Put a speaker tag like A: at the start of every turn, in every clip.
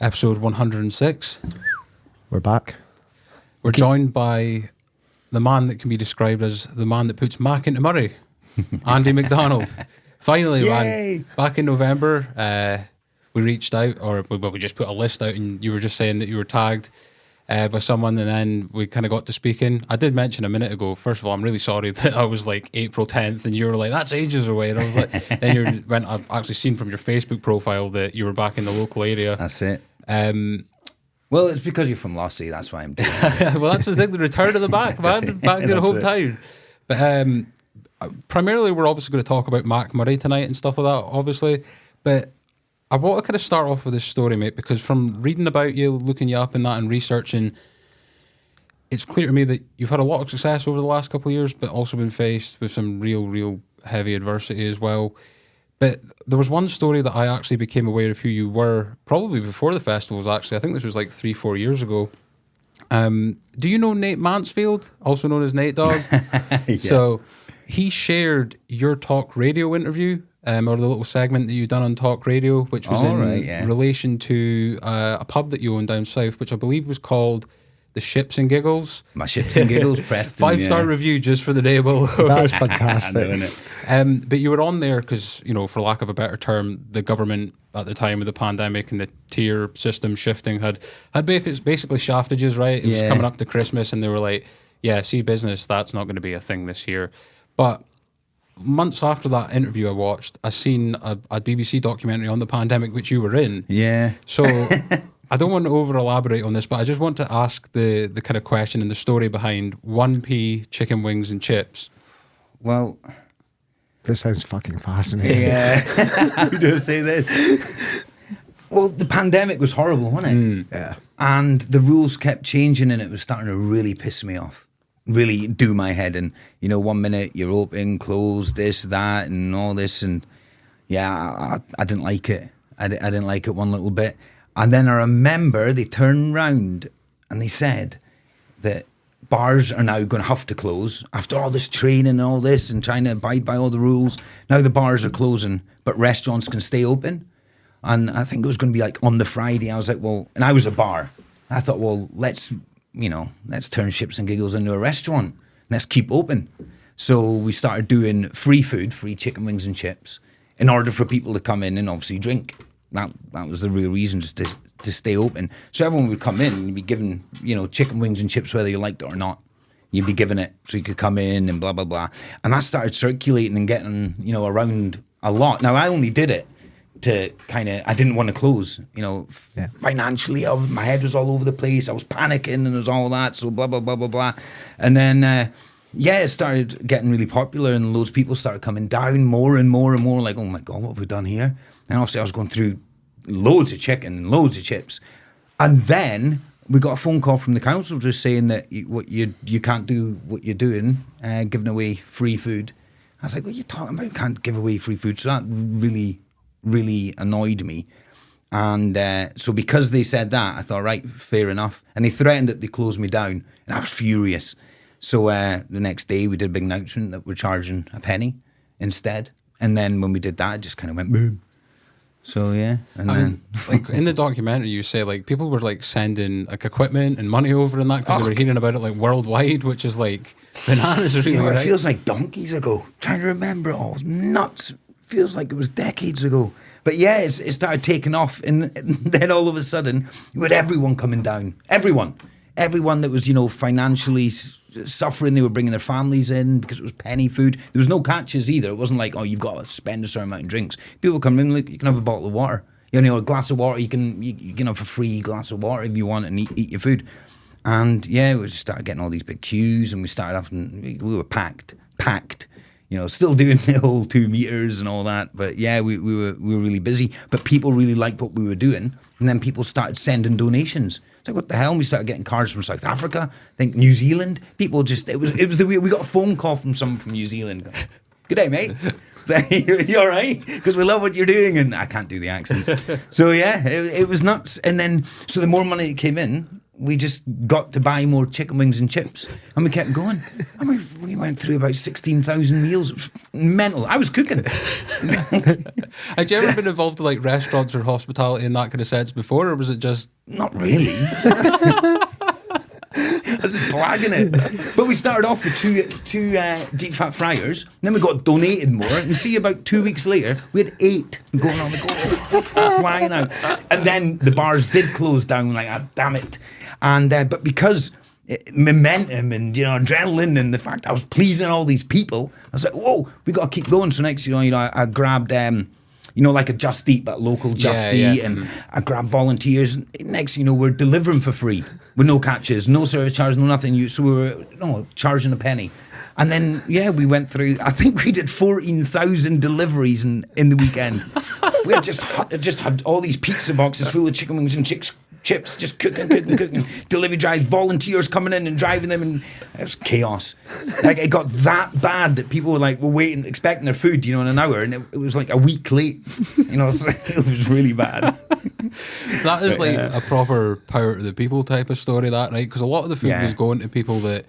A: Episode 106.
B: We're back.
A: We're joined by the man that can be described as the man that puts Mac into Murray, Andy MacDonald. Finally, man, back in November, we reached out, or we just put a list out, and you were just saying that you were tagged by someone, and then we kind of got to speaking. I did mention a minute ago, first of all, I'm really sorry that I was like April 10th, and you were like, that's ages away. And I was like, then I've actually seen from your Facebook profile that you were back in the local area.
C: That's it. Well, it's because you're from Lossy, that's why I'm doing it.
A: Well, that's the thing, the return to the back, man, back to the hometown. But primarily, we're obviously going to talk about MacMoray tonight and stuff like that, obviously. But I want to kind of start off with this story, mate, because from reading about you, looking you up and that, and researching, it's clear to me that you've had a lot of success over the last couple of years, but also been faced with some real heavy adversity as well. But there was one story that I actually became aware of who you were, probably before the festivals, actually. I think this was like 3-4 years ago. Do you know Nate Mansfield, also known as Nate Dogg? Yeah. So he shared your talk radio interview, or the little segment that you done on talk radio, which was relation to a pub that you own down south, which I believe was called the Ships and Giggles. My
C: Ships and Giggles, Preston.
A: 5-star review just for the day below.
B: That's fantastic.
A: But you were on there because, you know, for lack of a better term, the government at the time of the pandemic and the tier system shifting had basically shafted you, right? It was coming up to Christmas, and they were like, yeah, see, business, that's not going to be a thing this year. But months after that interview I watched, I seen a BBC documentary on the pandemic, which you were in.
C: Yeah.
A: So I don't want to over elaborate on this, but I just want to ask the kind of question and the story behind 1p chicken wings and chips.
C: Well,
B: this sounds fucking fascinating.
C: Yeah. We do say this. Well, the pandemic was horrible, wasn't it?
B: Yeah.
C: And the rules kept changing, and it was starting to really piss me off. Really do my head. And, you know, 1 minute you're open, closed, this, that, and all this. And yeah, I didn't like it. I didn't like it one little bit. And then I remember they turned round and they said that bars are now going to have to close after all this training and all this and trying to abide by all the rules. Now the bars are closing, but restaurants can stay open. And I think it was going to be like on the Friday. I was like, well, and I was a bar. I thought, well, let's turn Ships and Giggles into a restaurant. Let's keep open. So we started doing free food, free chicken wings and chips, in order for people to come in and obviously drink. That was the real reason, just to stay open. So everyone would come in and you'd be given, you know, chicken wings and chips whether you liked it or not. You'd be given it so you could come in and blah, blah, blah. And that started circulating and getting, you know, around a lot. Now, I only did it to kind of, I didn't want to close, you know, financially. My head was all over the place. I was panicking and there was all that. So blah, blah, blah, blah, blah. And then, it started getting really popular and loads of people started coming down more and more and more like, oh my God, what have we done here? And obviously I was going through loads of chicken and loads of chips. And then we got a phone call from the council just saying that you can't do what you're doing, giving away free food. I was like, what are you talking about? You can't give away free food. So that really annoyed me. And so because they said that, I thought, right, fair enough. And they threatened that they closed me down. And I was furious. So the next day we did a big announcement that we're charging a penny instead. And then when we did that, it just kind of went boom. So yeah, and then
A: like in the documentary, you say like people were like sending like equipment and money over and that because they were hearing about it like worldwide, which is like bananas. Really,
C: you know,
A: right?
C: It feels like donkeys ago. Trying to remember, oh, it was nuts. Feels like it was decades ago. But yeah, it started taking off, and then all of a sudden, you had everyone coming down. Everyone that was, you know, financially suffering. They were bringing their families in because it was penny food. There was no catches either. It wasn't like, oh, you've got to spend a certain amount of drinks. People come in, like, you can have a bottle of water. You know, a glass of water. You can have a free glass of water if you want and eat your food. And yeah, we just started getting all these big queues, and we started having, we were packed. You know, still doing the whole 2 meters and all that. But yeah, we were really busy. But people really liked what we were doing. And then people started sending donations. It's like, what the hell? And we started getting cards from South Africa, I think New Zealand. People just, it was the weird. We got a phone call from someone from New Zealand. Going, good day, mate. So, you all right? Because we love what you're doing. And I can't do the accents. So yeah, it was nuts. And then, so the more money that came in, we just got to buy more chicken wings and chips, and we kept going. And we went through about 16,000 meals. It was mental. I was cooking.
A: Had you ever been involved in like restaurants or hospitality in that kind of sense before, or was it just...
C: Not really. I was just blagging it. But we started off with two deep fat fryers, then we got donated more, and see, about 2 weeks later, we had 8 going on the go, flying out. And then the bars did close down, like, ah, damn it. And but because momentum and, you know, adrenaline and the fact I was pleasing all these people, I was like, whoa, we got to keep going. So next, I grabbed... you know, like a Just Eat, but local Just Eat, and I grabbed volunteers. Next, we're delivering for free with no catches, no service charge, no nothing. So we were charging a penny. And then, we went through, I think we did 14,000 deliveries in the weekend. We had just had all these pizza boxes full of chicken wings and chips, just cooking. Delivery drives, volunteers coming in and driving them, and it was chaos. Like, it got that bad that people were waiting, expecting their food, in an hour, and it was like a week late. So it was really bad.
A: That is a proper power to the people type of story, that, right? Because a lot of the food was going to people that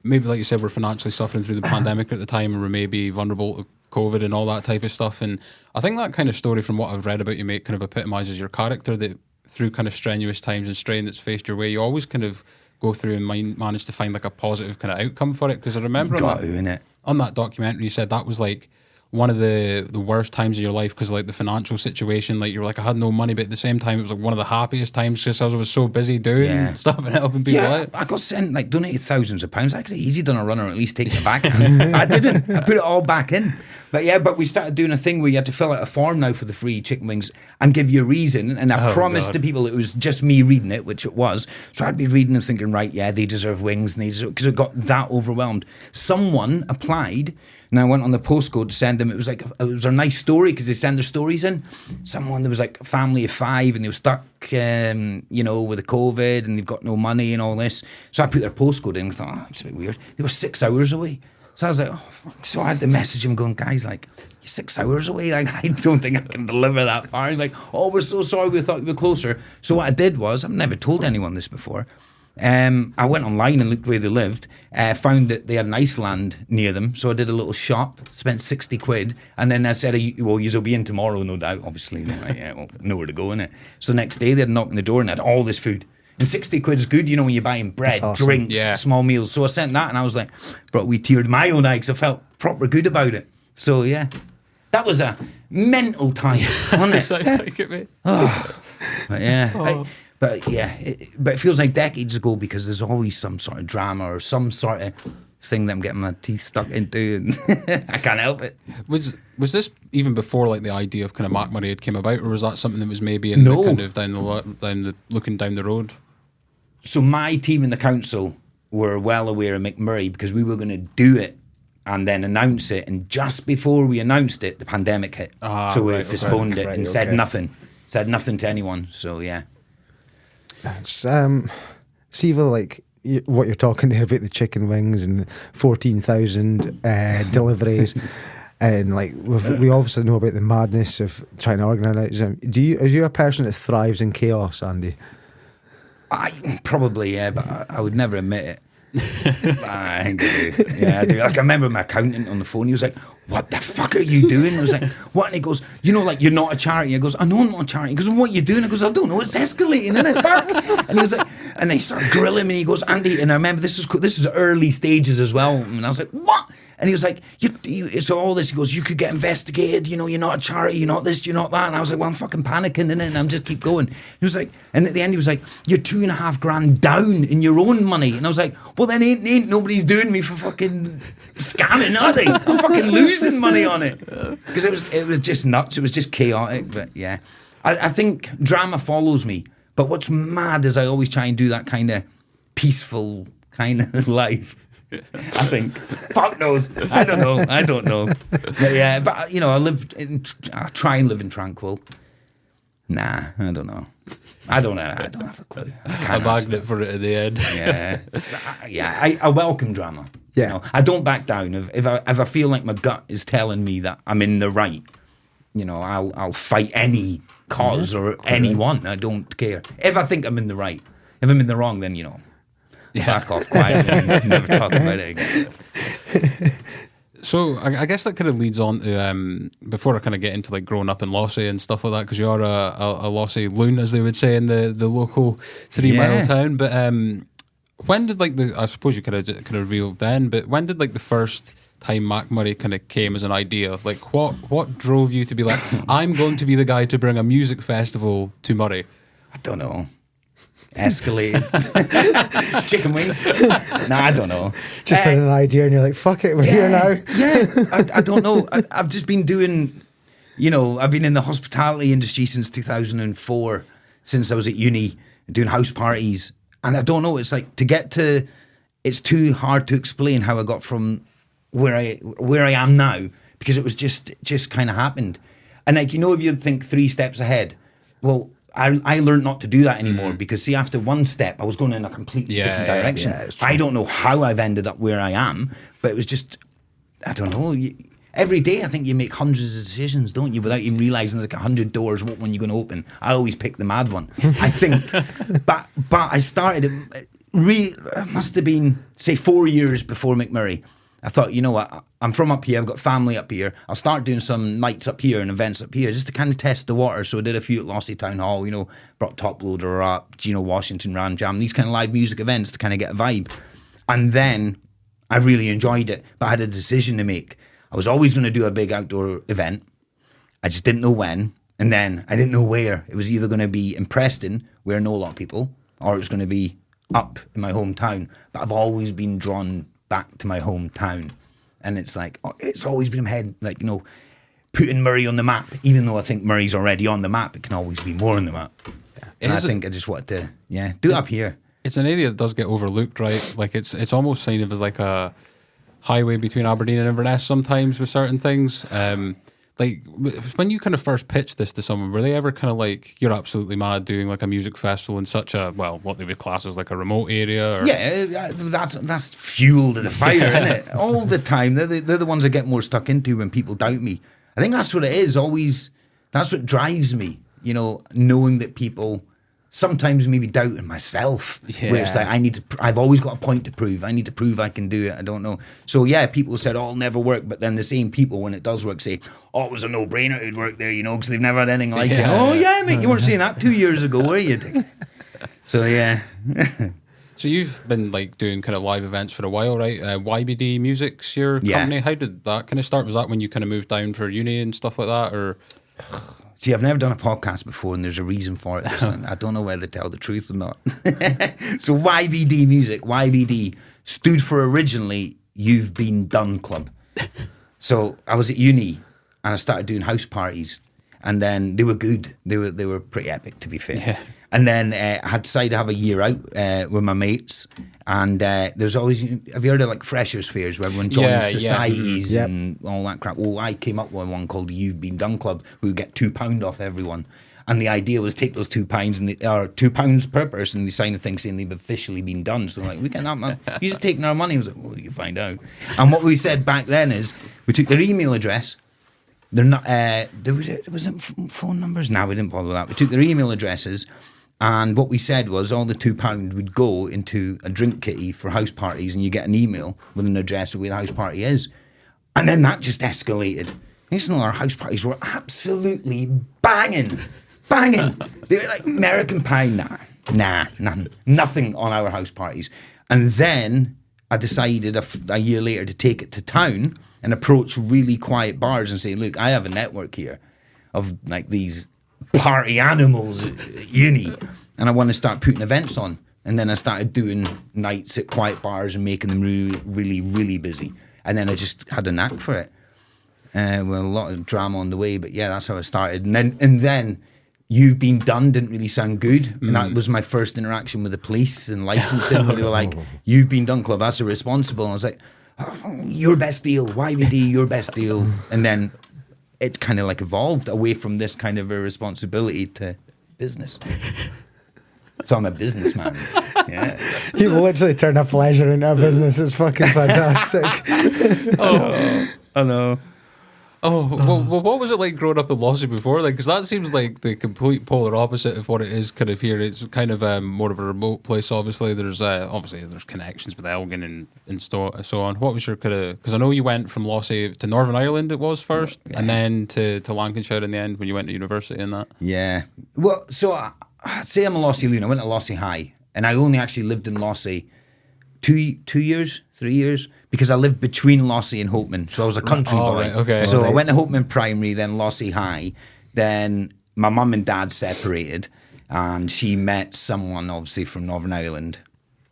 A: maybe, like you said, were financially suffering through the pandemic at the time, or were maybe vulnerable to COVID and all that type of stuff. And I think that kind of story, from what I've read about you, mate, kind of epitomises your character, that through kind of strenuous times and strain that's faced your way, you always kind of go through and manage to find like a positive kind of outcome for it. Because I remember on that documentary, you said that was like one of the worst times of your life because like the financial situation, like you were like, I had no money, but at the same time it was like one of the happiest times just as I was so busy doing stuff and helping people out.
C: I got sent, donated thousands of pounds. I could have easily done a run, or at least taken it back. I didn't. I put it all back in. But we started doing a thing where you had to fill out a form now for the free chicken wings and give you a reason. And I promised to people it was just me reading it, which it was. So I'd be reading and thinking, right, they deserve wings, and because I got that overwhelmed. Someone applied, and I went on the postcode to send them. It was a nice story because they send their stories in. Someone, there was like a family of 5, and they were stuck, with the COVID, and they've got no money and all this. So I put their postcode in and thought, it's a bit weird. They were 6 hours away. So I was like, so I had to message him going, guys, you're 6 hours away. I don't think I can deliver that far. He's like, we're so sorry. We thought you were closer. So what I did was, I've never told anyone this before. I went online and looked where they lived, found that they had an Iceland near them. So I did a little shop, spent 60 quid. And then I said, you'll be in tomorrow, no doubt. Obviously, nowhere to go, innit? So next day they had a knock on the door and had all this food. And 60 quid is good, when you're buying bread, awesome. Drinks, small meals. So I sent that, and I was like, we teared my own eye because I felt proper good about it. So, that was a mental time, wasn't it?
A: Sounds like it, mate.
C: But it feels like decades ago because there's always some sort of drama or some sort of thing that I'm getting my teeth stuck into, and I can't help it.
A: Was this even before the idea of kind of MacMoray had came about, or was that something that was maybe in the kind of looking down the road?
C: So my team in the council were well aware of MacMoray because we were going to do it and then announce it. And just before we announced it, the pandemic hit. So we postponed it and said nothing. Said nothing to anyone. So,
B: It's, Siva, what you're talking there about the chicken wings and 14,000 deliveries. And we obviously know about the madness of trying to organise them. Are you a person that thrives in chaos, Andy?
C: I probably, but I would never admit it. I think I do. Yeah, I do. I remember my accountant on the phone. He was like, "What the fuck are you doing?" I was like, "What?" And he goes, "You're not a charity." He goes, "I know I'm not a charity." He goes, "What are you doing?" I goes, "I don't know. It's escalating, isn't it?" Fuck. And he was like, and they started grilling me. And he goes, "Andy," and I remember this was early stages as well. And I was like, "What?" And he was like, so all this, he goes, "You could get investigated, you're not a charity, you're not this, you're not that." And I was like, "Well, I'm fucking panicking, innit?" And I'm just keep going. He was like, and at the end he was like, "You're $2,500 down in your own money." And I was like, "Well, then ain't nobody's doing me for fucking scamming, are they? I'm fucking losing money on it." Because it was just nuts, it was just chaotic. But yeah, I think drama follows me. But what's mad is I always try and do that kind of peaceful kind of life. I think. Fuck knows. I don't know. But yeah, but I try and live in tranquil. Nah, I don't know. I don't have a clue.
A: A magnet for it at the end.
C: Yeah. I welcome drama.
B: Yeah.
C: I don't back down. If I feel like my gut is telling me that I'm in the right, I'll fight any cause or anyone. I don't care. If I think I'm in the right. If I'm in the wrong, then, back off quietly and never talk about it again.
A: So I guess that kind of leads on to before I kind of get into like growing up in Lossy and stuff like that, because you are a Lossy loon, as they would say in the local 3 mile town. But when did I suppose you could have revealed then, but when did like the first time MacMoray kind of came as an idea? Like what drove you to be like, I'm going to be the guy to bring a music festival to Moray?
C: I don't know. Escalate. Chicken wings. Nah, I don't know.
B: Just had an idea and you're like, fuck it, we're here now.
C: I don't know. I've just been doing, I've been in the hospitality industry since 2004, since I was at uni, doing house parties. And I don't know, it's like it's too hard to explain how I got from where I am now, because it was just kind of happened. And like, if you think 3 steps ahead, well, I learned not to do that anymore, because see, after one step, I was going in a completely different direction. I don't know how I've ended up where I am, but it was just, I don't know. Every day, I think you make hundreds of decisions, don't you, without even realising there's like 100 doors, what one you're going to open. I always pick the mad one, I think. but I started, it must have been, say, 4 years before MacMoray. I thought, you know what, I'm from up here, I've got family up here, I'll start doing some nights up here and events up here just to kind of test the water. So I did a few at Lossy Town Hall, brought Top Loader up, Gino Washington, Ram Jam, these kind of live music events to kind of get a vibe. And then I really enjoyed it, but I had a decision to make. I was always going to do a big outdoor event. I just didn't know when, and then I didn't know where. It was either going to be in Preston, where I know a lot of people, or it was going to be up in my hometown. But I've always been drawn back to my hometown, and it's like, it's always been in my head, like, putting Moray on the map. Even though I think Murray's already on the map, it can always be more on the map. And I think I just wanted to do it up here.
A: It's an area that does get overlooked, right? Like it's almost kind of as like a highway between Aberdeen and Inverness sometimes with certain things. Like, when you kind of first pitched this to someone, were they ever kind of like, you're absolutely mad doing like a music festival in such a, well, what they would class as like a remote area? Or?
C: Yeah, that's fuel to the fire, isn't it? All the time. They're the ones I get more stuck into when people doubt me. I think that's what it is, always. That's what drives me, knowing that people sometimes maybe doubting myself. Yeah. Where it's like, I've always got a point to prove. I need to prove I can do it. I don't know. So yeah, people said, it'll never work. But then the same people, when it does work, say, it was a no-brainer it'd work there, because they've never had anything like it. Oh yeah, mate, you weren't saying that 2 years ago, were you? So yeah.
A: So you've been like doing kind of live events for a while, right? YBD Music's your company. How did that kind of start? Was that when you kind of moved down for uni and stuff like that, or?
C: See, I've never done a podcast before, and there's a reason for it. I don't know whether to tell the truth or not. So YBD Music, YBD, stood for originally You've Been Done Club. So I was at uni, and I started doing house parties, and then they were good. They were pretty epic, to be fair. Yeah. And then I had decided to have a year out with my mates, and there's always, have you heard of like freshers fairs where everyone joins societies and all that crap? Well, I came up with one called the You've Been Done Club, who would get £2 off everyone. And the idea was take those £2 and £2 per person, they sign a thing saying they've officially been done. So like, we can't have man. You just taking our money. I was like, well, you find out. And what we said back then is we took their email address. They're not, was it phone numbers? No, we didn't bother with that. We took their email addresses. And what we said was all the £2 would go into a drink kitty for house parties, and you get an email with an address of where the house party is. And then that just escalated. Next thing, our house parties were absolutely banging. They were like American Pie. Nothing on our house parties. And then I decided a year later to take it to town and approach really quiet bars and say, look, I have a network here of like these party animals at uni, and I want to start putting events on. And then I started doing nights at quiet bars and making them really, really, really busy. And then I just had a knack for it. With a lot of drama on the way, but yeah, that's how I started. And then You've Been Done didn't really sound good. And that was my first interaction with the police and licensing, where they were like, You've Been Done Club, that's irresponsible. And I was like, your best deal, YBD, your best deal. And then it kind of like evolved away from this kind of irresponsibility to business. So I'm a businessman. Yeah.
B: You literally turn a pleasure into a business. It's fucking fantastic.
C: I know.
A: well, what was it like growing up in Lossy before? Like, because that seems like the complete polar opposite of what it is kind of here. It's kind of more of a remote place. Obviously, there's connections with Elgin and so on. What was your kind of? Because I know you went from Lossy to Northern Ireland. It was first, and then to Lancashire in the end when you went to university and that.
C: Yeah. Well, so I say I'm a Lossy loon. I went to Lossy High, and I only actually lived in Lossy 3 years, because I lived between Lossy and Hopeman, so I was a country boy.
A: Right, okay.
C: So I went to Hopeman Primary, then Lossy High, then my mum and dad separated, and she met someone obviously from Northern Ireland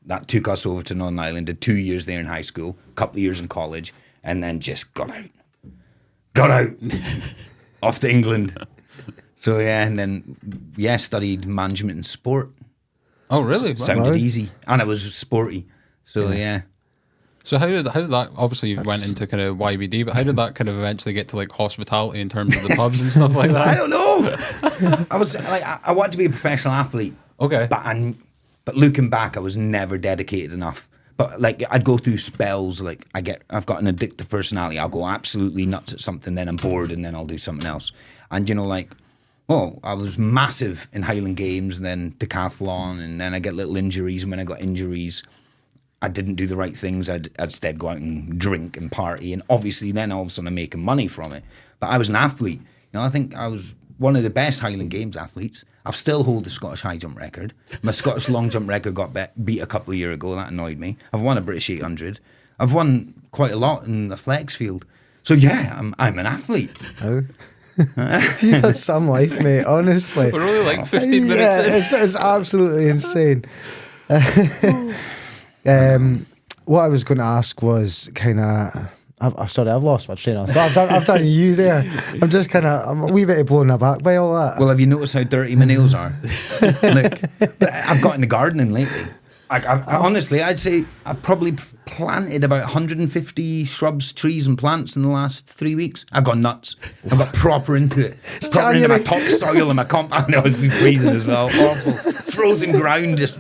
C: that took us over to Northern Ireland. Did 2 years there in high school, a couple of years in college, and then just got out, off to England. So and then studied management and sport.
A: Oh, really?
C: Sounded easy, and I was sporty. So
A: So how did that? Obviously, you went into kind of YBD, but how did that kind of eventually get to like hospitality in terms of the pubs and stuff like that?
C: I don't know. I was like, I wanted to be a professional athlete.
A: Okay,
C: but looking back, I was never dedicated enough. But like, I'd go through spells. Like, I've got an addictive personality. I'll go absolutely nuts at something, then I'm bored, and then I'll do something else. And I was massive in Highland Games, and then decathlon, and then I get little injuries. And when I got injuries, I didn't do the right things. I'd instead go out and drink and party, and obviously then all of a sudden I'm making money from it. But I was an athlete. I think I was one of the best Highland Games athletes. I still hold the Scottish high jump record. My Scottish long jump record got beat a couple of years ago. That annoyed me. I've won a British 800. I've won quite a lot in the flex field. So I'm an athlete.
B: Oh. You've had some life, mate, honestly.
A: We're only like 15 minutes in.
B: It's absolutely insane. What I was going to ask was kind of... I've lost my train of thought. I've done you there. I'm a wee bit blown aback by all that.
C: Well, have you noticed how dirty my nails are? Look, I've got into gardening lately. Honestly, I'd say I've probably planted about 150 shrubs, trees and plants in the last 3 weeks. I've gone nuts. I've got proper into it. Proper into my topsoil and my compound. I was been freezing as well. Awful. Frozen ground, just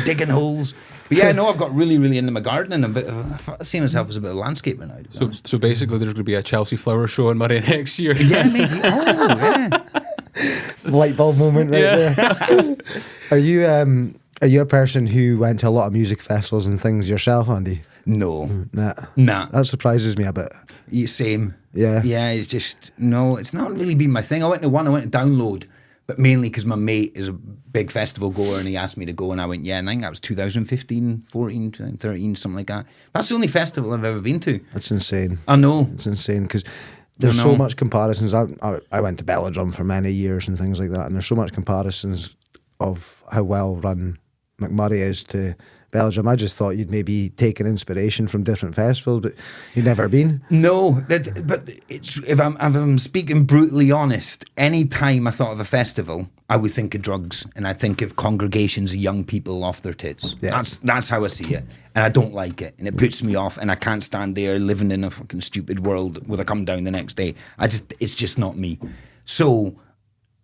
C: digging holes. But I've got really, really into my gardening. I see myself as a bit of a landscaper now.
A: So basically there's going to be a Chelsea flower show in Murray next year.
C: Yeah, maybe. Oh, yeah.
B: Light bulb moment right there. Are you a person who went to a lot of music festivals and things yourself, Andy?
C: No.
B: Nah. That surprises me a bit.
C: Same.
B: Yeah.
C: Yeah, it's just, no, it's not really been my thing. I went to Download, but mainly because my mate is a big festival goer and he asked me to go and I went, and I think that was 2015, 14, 13, something like that. That's the only festival I've ever been to.
B: That's insane.
C: I know.
B: It's insane because there's so much comparisons. I went to Belladrum for many years and things like that, and there's so much comparisons of how well run MacMoray is to Belgium. I just thought you'd maybe taken inspiration from different festivals, but you've never been.
C: No, but it's if I'm speaking brutally honest, any time I thought of a festival, I would think of drugs, and I think of congregations of young people off their tits. Yeah. That's how I see it, and I don't like it, and it puts me off, and I can't stand there living in a fucking stupid world where I come down the next day. It's just not me. So.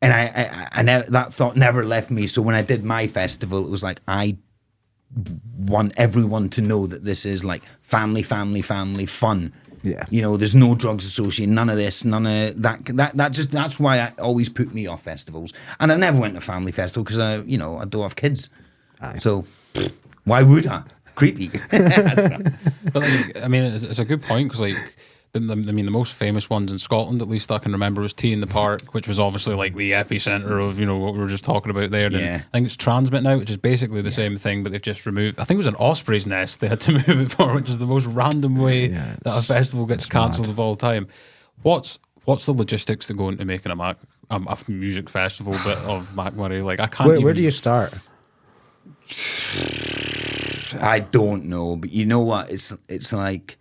C: And I never, that thought never left me. So when I did my festival, it was like, I want everyone to know that this is like family fun.
B: Yeah.
C: There's no drugs associated, none of this, none of that. That's why I always put me off festivals. And I never went to a family festival because I don't have kids. Aye. So why would I? Creepy.
A: But it's a good point because the most famous ones in Scotland, at least I can remember, was Tea in the Park, which was obviously like the epicenter of what we were just talking about there.
C: Yeah.
A: I think it's Transmit now, which is basically the same thing, but they've just removed. I think it was an osprey's nest they had to move it for, which is the most random way that a festival gets cancelled of all time. What's the logistics that go into making a music festival bit of MacMoray? Like I can't.
B: Where do you start?
C: I don't know, but you know what? It's like.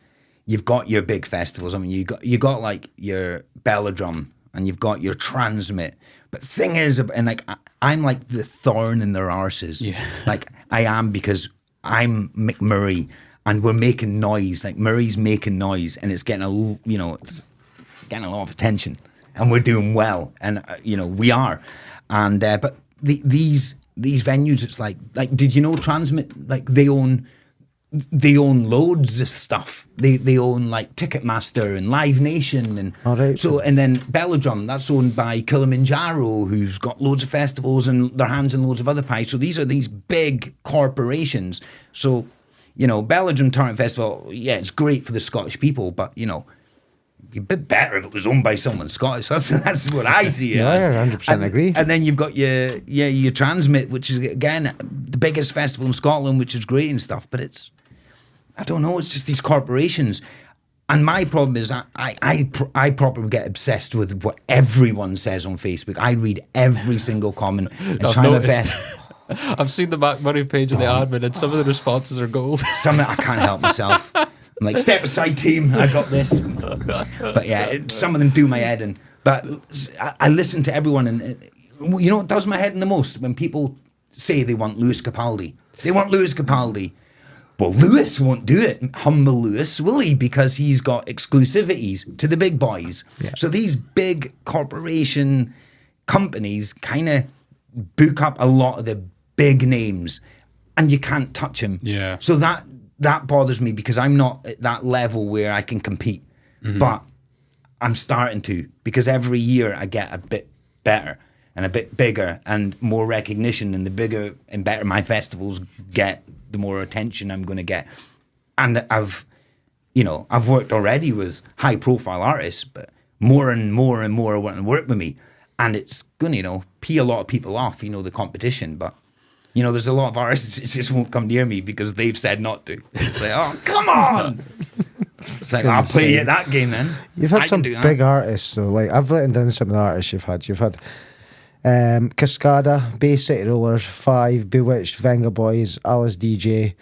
C: You've got your big festivals. I mean, you got like your Belladrum and you've got your Transmit. But the thing is, and like I'm like the thorn in their arses. Yeah. Like I am because I'm MacMoray and we're making noise. Like Murray's making noise and it's getting it's getting a lot of attention and we're doing well and we are. And but these venues, it's like did you know Transmit? Like they own they own loads of stuff. They own like Ticketmaster and Live Nation, and and then Belladrum, that's owned by Kilimanjaro, who's got loads of festivals and their hands in loads of other pies. So these are these big corporations. So, you know, Belladrum Tarrant Festival, yeah, it's great for the Scottish people, but you know, it'd be a bit better if it was owned by someone Scottish. That's what I see it as.
B: Yeah, 100% agree.
C: And then you've got your Transmit, which is again the biggest festival in Scotland, which is great and stuff, but it's, I don't know, it's just these corporations. And my problem is I probably get obsessed with what everyone says on Facebook. I read every single comment and try my best.
A: I've seen the MacMoray page of the admin, and some of the responses are gold.
C: Some of it I can't help myself. I'm like, step aside, team, I got this. But yeah, some of them do my head in. But I listen to everyone, and you know what does my head in the most? When people say they want Lewis Capaldi. They want Lewis Capaldi. Well, Lewis won't do it, humble Lewis, will he? Because he's got exclusivities to the big boys. Yeah. So these big corporation companies kind of book up a lot of the big names, and you can't touch them.
A: Yeah.
C: So that bothers me, because I'm not at that level where I can compete. Mm-hmm. But I'm starting to, because every year I get a bit better and a bit bigger and more recognition, and the bigger and better my festivals get, the more attention I'm going to get. And I've worked already with high profile artists, but more and more and more want to work with me. And it's going to, pee a lot of people off, the competition. But, there's a lot of artists that just won't come near me because they've said not to. It's like, oh, come on. It's like, I'll play you at that game then.
B: You've had some big artists. So, like, I've written down some of the artists you've had. You've had Cascada, Bay City Rollers, Five, Bewitched, Venga Boys, Alice DJ.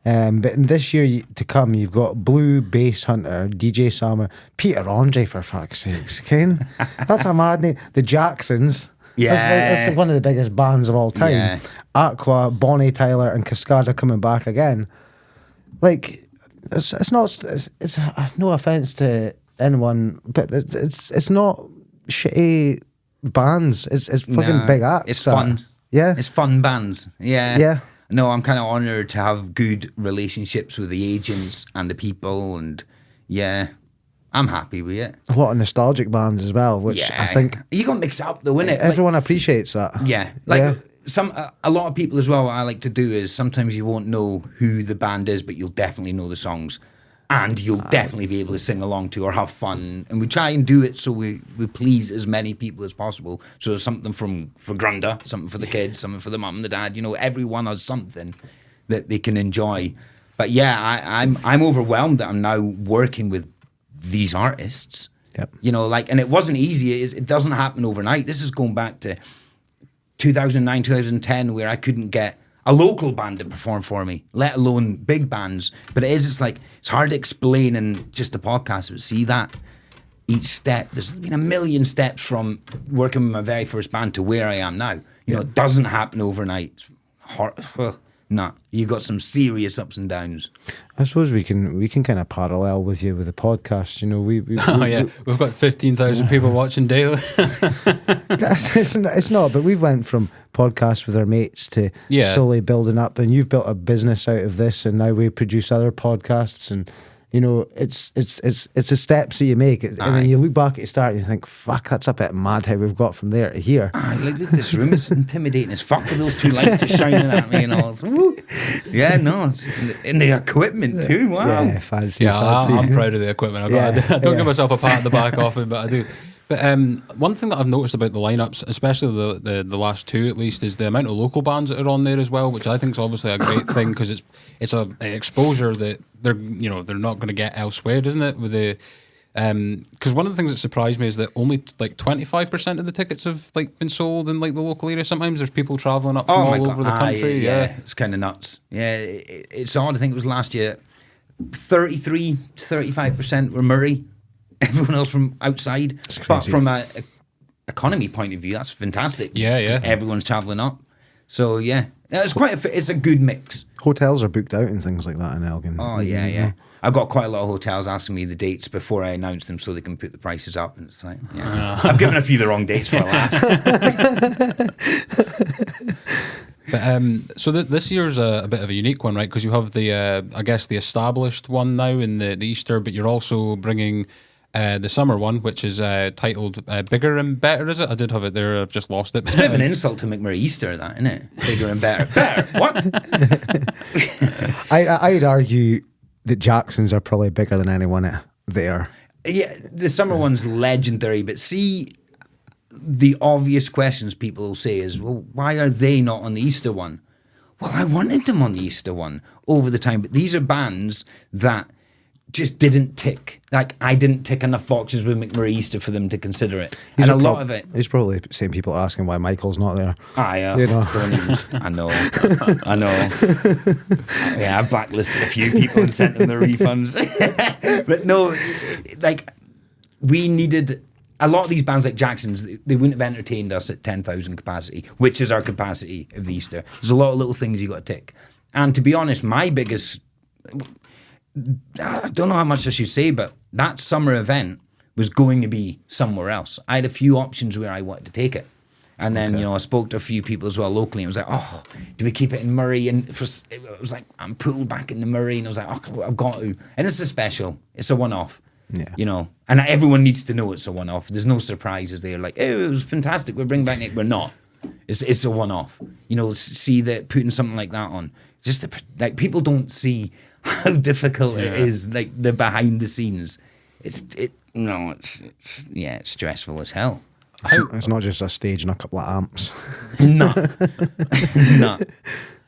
B: But in this year to come, you've got Blue, Bass Hunter, DJ Summer, Peter Andre, for fuck's sakes, Ken. That's a mad name. The Jacksons.
C: Yeah.
B: That's like one of the biggest bands of all time.
C: Yeah.
B: Aqua, Bonnie Tyler, and Cascada coming back again. Like, it's no offense to anyone, but it's not shitty bands. It's fucking big acts.
C: It's fun.
B: Yeah.
C: It's fun bands. Yeah.
B: Yeah.
C: No, I'm kind of honoured to have good relationships with the agents and the people, and yeah, I'm happy with it.
B: A lot of nostalgic bands as well, which I think
C: you got to mix it up though, innit?
B: Everyone appreciates that.
C: Yeah, a lot of people as well. What I like to do is sometimes you won't know who the band is, but you'll definitely know the songs. And you'll definitely be able to sing along to or have fun. And we try and do it so we please as many people as possible. So there's something for Grunda, something for the kids, something for the mum and the dad. Everyone has something that they can enjoy. But yeah, I'm overwhelmed that I'm now working with these artists.
B: Yep.
C: And it wasn't easy. It doesn't happen overnight. This is going back to 2009, 2010, where I couldn't get a local band to perform for me, let alone big bands. But it's hard to explain in just a podcast. But see that each step, there's been a million steps from working with my very first band to where I am now. It doesn't happen overnight. It's hard. Nah, you got some serious ups and downs.
B: I suppose we can kind of parallel with you with the podcast.
A: We've got 15,000 people watching daily.
B: It's not, but we've went from podcasts with our mates to slowly building up, and you've built a business out of this, and now we produce other podcasts, and it's the steps that you make, and then you look back at your start and you think, fuck, that's a bit mad how we've got from there to here.
C: Look, this room is intimidating as fuck with those two lights just shining at me and all. Yeah, no, and the equipment too. Wow.
B: Yeah, fancy.
A: Yeah, I'm proud of the equipment. I don't give myself a pat on the back often, but I do. But one thing that I've noticed about the lineups, especially the last two at least, is the amount of local bands that are on there as well, which I think is obviously a great thing, because it's an exposure that they're not going to get elsewhere, isn't it? With the because one of the things that surprised me is that only 25% of the tickets have been sold in the local area. Sometimes there's people travelling up from all over the country.
C: Yeah, it's kind of nuts. Yeah, it's odd. I think it was last year 33 to 35% were Murray. Everyone else from outside. But from an economy point of view, that's fantastic.
A: Yeah.
C: Everyone's travelling up. So yeah, it's a good mix.
B: Hotels are booked out and things like that in Elgin.
C: Oh yeah. I've got quite a lot of hotels asking me the dates before I announce them so they can put the prices up, and it's like, I've given a few the wrong dates for a laugh.
A: But so this year's a bit of a unique one, right? Because you have the, I guess, the established one now in the Easter, but you're also bringing the summer one, which is titled Bigger and Better, is it? I did have it there, I've just lost it.
C: It's a bit of an insult to MacMoray Easter, that, isn't it? Bigger and better. Better? What?
B: I'd argue that Jackson's are probably bigger than anyone there.
C: Yeah, the summer one's legendary, but see, the obvious questions people will say is, well, why are they not on the Easter one? Well, I wanted them on the Easter one over the time, but these are bands that just didn't tick. Like, I didn't tick enough boxes with MacMoray Easter for them to consider it. And a lot of it...
B: It's probably the same people asking why Michael's not there.
C: Yeah.
B: You know.
C: Don't even... I know. Yeah, I've blacklisted a few people and sent them the refunds. But no, like, we needed... A lot of these bands like Jackson's, they wouldn't have entertained us at 10,000 capacity, which is our capacity of the Easter. There's a lot of little things you got to tick. And to be honest, my biggest... I don't know how much I should say, but that summer event was going to be somewhere else. I had a few options where I wanted to take it. And then, I spoke to a few people as well locally, and it was like, oh, do we keep it in Murray? And it was like, I'm pulled back into Murray, and I was like, oh, I've got to. And it's a special. It's a one-off.
B: Yeah.
C: And everyone needs to know it's a one-off. There's no surprises there. Like, oh, it was fantastic. We're bringing back Nick. We're not. It's a one-off. See that putting something like that on. Just like people don't see how difficult it is, like the behind the scenes. It's stressful as hell.
B: It's not just a stage and a couple of amps.
C: No.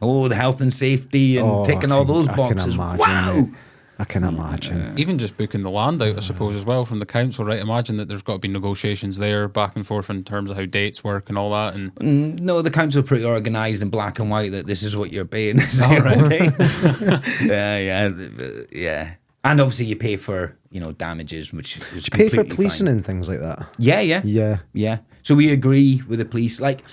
C: Oh, the health and safety and ticking all those boxes. Wow.
B: I can imagine.
A: Even just booking the land out, I suppose, as well, from the council, right? Imagine that there's got to be negotiations there, back and forth in terms of how dates work and all that. And
C: no, the council are pretty organised in black and white that this is what you're paying.
A: All right.
C: Yeah. And obviously you pay for, damages, which is
B: you pay for
C: completely
B: policing
C: fine.
B: and things like that.
C: Yeah. So we agree with the police. Like,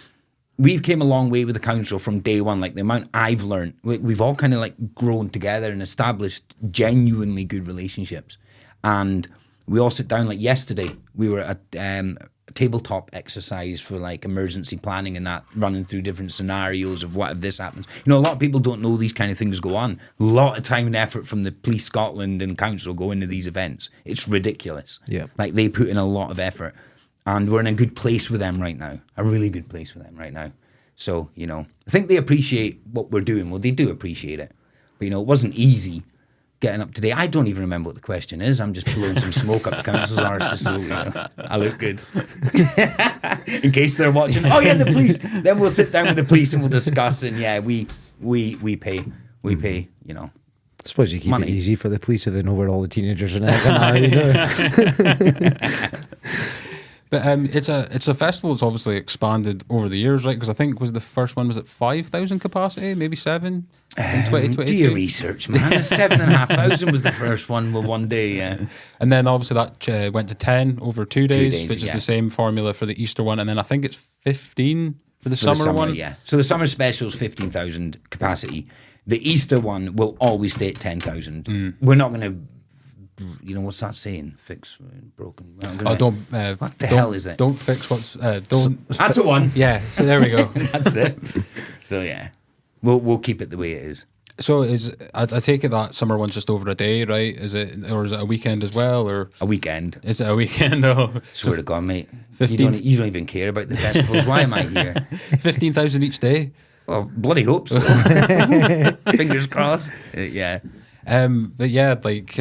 C: we've came a long way with the council from day one. Like, the amount I've learned, we've all kind of like grown together and established genuinely good relationships. And we all sit down, like yesterday, we were at a tabletop exercise for like emergency planning and that, running through different scenarios of what if this happens. A lot of people don't know these kind of things go on. A lot of time and effort from the Police Scotland and council go into these events. It's ridiculous.
B: Yeah.
C: Like, they put in a lot of effort. And we're in a good place with them right now. A really good place with them right now. So, I think they appreciate what we're doing. Well, they do appreciate it. But, it wasn't easy getting up today. I don't even remember what the question is. I'm just blowing some smoke up the council's arse just so I look good. In case they're watching. Oh, yeah, the police. Then we'll sit down with the police and we'll discuss. And, yeah, we pay. We pay,
B: I suppose you keep
C: money.
B: it easy for the police if they know where all the teenagers and everything are.
A: But it's a festival that's obviously expanded over the years, right? Because I think the first one was at 5,000 capacity, maybe 7 in 2022.
C: Do your research, man. 7,500 was the first one with one day, yeah.
A: And then obviously that went to 10 over 2 days, which is
C: yeah.
A: the same formula for the Easter one. And then I think it's 15 for the summer one.
C: Yeah. So the summer special is 15,000 capacity. The Easter one will always stay at 10,000. We're not going to... what's that saying? Fix broken.
A: Don't.
C: What the hell is it?
A: Don't fix what's. Don't.
C: That's the one.
A: Yeah. So there we go.
C: That's it. So yeah, we'll keep it the way it is.
A: So I take it that summer one's just over a day, right? Is it a weekend as well, or
C: a weekend?
A: Is it a weekend? Oh,
C: swear to God, mate.
A: 15.
C: You don't even care about the festivals. Why am I here?
A: 15,000 each day.
C: Well, bloody hope so. Fingers crossed. Yeah.
A: But yeah, like.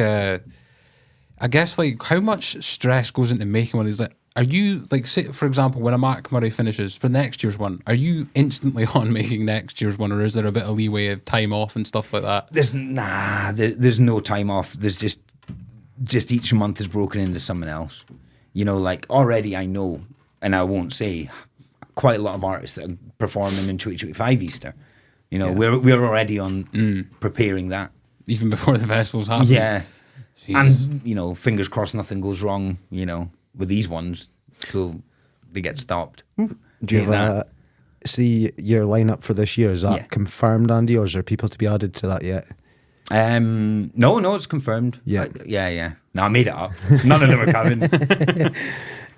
A: I guess, like, how much stress goes into making one of these? Like, are you, like, say, for example, when a MacMoray finishes for next year's one, are you instantly on making next year's one, or is there a bit of leeway of time off and stuff like that?
C: There's no time off. There's just each month is broken into something else. Like, already I know, and I won't say, quite a lot of artists that are performing in 2025 Easter. We're already on preparing that.
A: Even before the festivals happen?
C: Yeah.
A: Jesus.
C: And, fingers crossed nothing goes wrong, with these ones, so they get stopped.
B: Do you see your lineup for this year? Is that confirmed, Andy, or is there people to be added to that yet?
C: No, it's confirmed.
B: Yeah.
C: Yeah. No, I made it up. None of them are coming.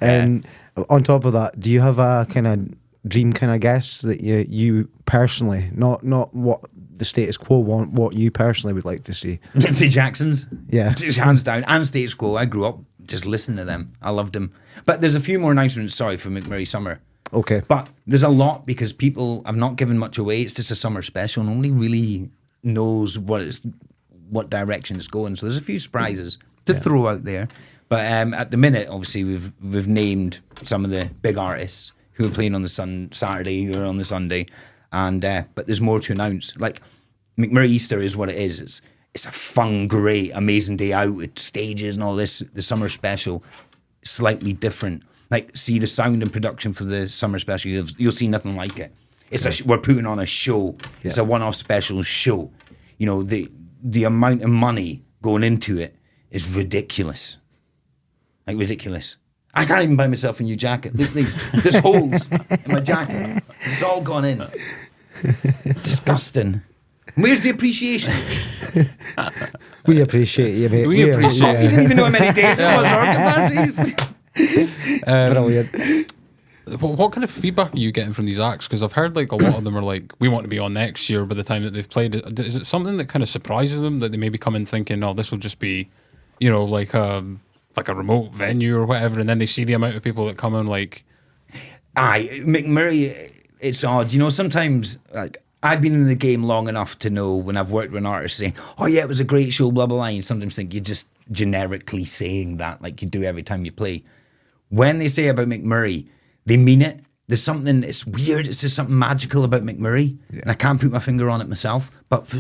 B: And on top of that, do you have a kind of dream kind of guests that you personally, not what the status quo want, what you personally would like to see?
C: The Jacksons.
B: Yeah.
C: Just hands down. And status quo. I grew up just listening to them. I loved them. But there's a few more announcements, sorry, for MacMoray Summer.
B: Okay.
C: But there's a lot because people have not given much away. It's just a summer special. Nobody really knows what direction it's going. So there's a few surprises to throw out there. But at the minute, obviously, we've named some of the big artists who are playing on the Saturday, who are on the Sunday. And but there's more to announce. Like MacMoray Easter is what it is. It's a fun, great, amazing day out with stages and all this. The summer special, slightly different. Like, see the sound and production for the summer special, you'll see nothing like it. It's we're putting on a show. Yeah. It's a one-off special show. You know, the amount of money going into it is ridiculous. Like, ridiculous. I can't even buy myself a new jacket. There's holes in my jacket. It's all gone in. Disgusting. Where's the appreciation?
B: We appreciate you, mate.
A: We appreciate
C: You didn't even know how many days it was, our capacities.
B: Brilliant.
A: What kind of feedback are you getting from these acts? Because I've heard like a lot of them are like, we want to be on next year by the time that they've played. Is it something that kind of surprises them that they maybe come in thinking, oh, this will just be, you know, like a remote venue or whatever, and then they see the amount of people that come in like...
C: Aye, MacMoray, it's odd. You know, sometimes, like, I've been in the game long enough to know when I've worked with an artist saying, oh yeah, it was a great show, blah, blah, blah. And sometimes think you're just generically saying that like you do every time you play. When they say about MacMoray, they mean it. There's something, it's weird, it's just something magical about MacMoray. Yeah. And I can't put my finger on it myself, but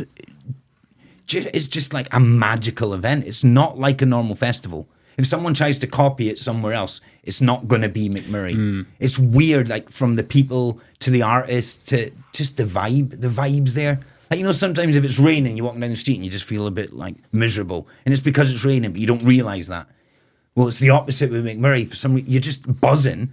C: it's just like a magical event. It's not like a normal festival. If someone tries to copy it somewhere else, it's not going to be MacMoray. It's weird, like from the people to the artists to just the vibes there. Like, you know, sometimes if it's raining, you're walking down the street and you just feel a bit like miserable. And it's because it's raining, but you don't realise that. Well, it's the opposite with MacMoray. For some reason, you're just buzzing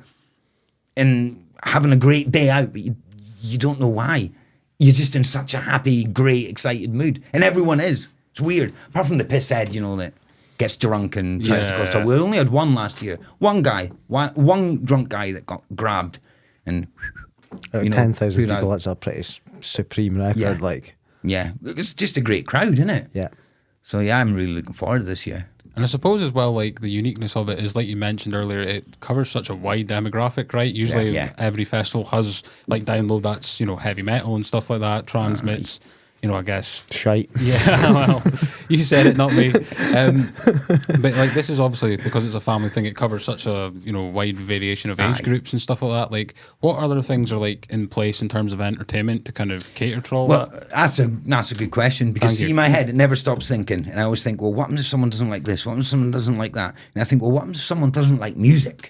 C: and having a great day out, but you don't know why. You're just in such a happy, great, excited mood. And everyone is. It's weird. Apart from the pisshead, you know, that gets drunk and tries to cause trouble. We only had one last year. One drunk guy that got grabbed and...
B: 10,000 people, that's a pretty supreme record.
C: Yeah.
B: Like,
C: yeah, it's just a great crowd, isn't it?
B: Yeah.
C: So yeah, I'm really looking forward to this year.
A: And I suppose as well, like the uniqueness of it is, like you mentioned earlier, it covers such a wide demographic, right? Usually every festival has like download that's, you know, heavy metal and stuff like that, transmits, you know, I guess.
B: Shite.
A: Yeah, well, you said it, not me. But like this is obviously, because it's a family thing, it covers such a, you know, wide variation of age groups and stuff like that. Like, what other things are like in place in terms of entertainment to kind of cater to all that?
C: That's a good question, because see, my head, it never stops thinking. And I always think, well, what happens if someone doesn't like this? What happens if someone doesn't like that? And I think, well, what happens if someone doesn't like music?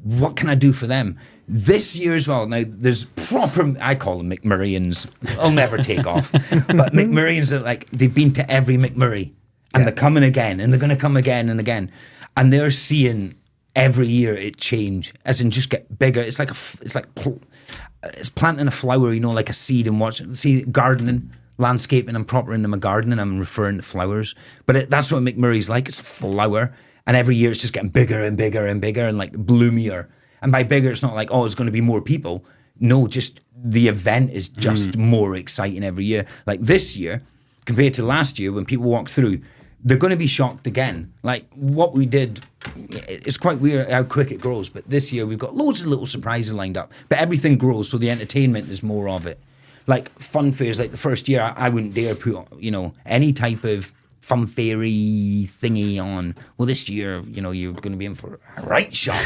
C: What can I do for them? This year as well, now there's proper, I call them MacMorayans. I'll never take off. But MacMorayans are like, they've been to every MacMoray and they're coming again and they're going to come again and again. And they're seeing every year it change, as in just get bigger. It's like it's planting a flower, you know, like a seed, and watching, see, gardening, landscaping. I'm proper into my gardening. I'm referring to flowers. But that's what MacMoray's like. It's a flower. And every year it's just getting bigger and bigger and bigger and like bloomier. And by bigger, it's not like, oh, it's going to be more people. No, just the event is just more exciting every year. Like this year, compared to last year, when people walk through, they're going to be shocked again. Like what we did, it's quite weird how quick it grows. But this year, we've got loads of little surprises lined up. But everything grows, so the entertainment is more of it. Like fun fairs, like the first year, I wouldn't dare put, you know, any type of fun fairy thingy on. Well, this year, you know, you're going to be in for a right shock.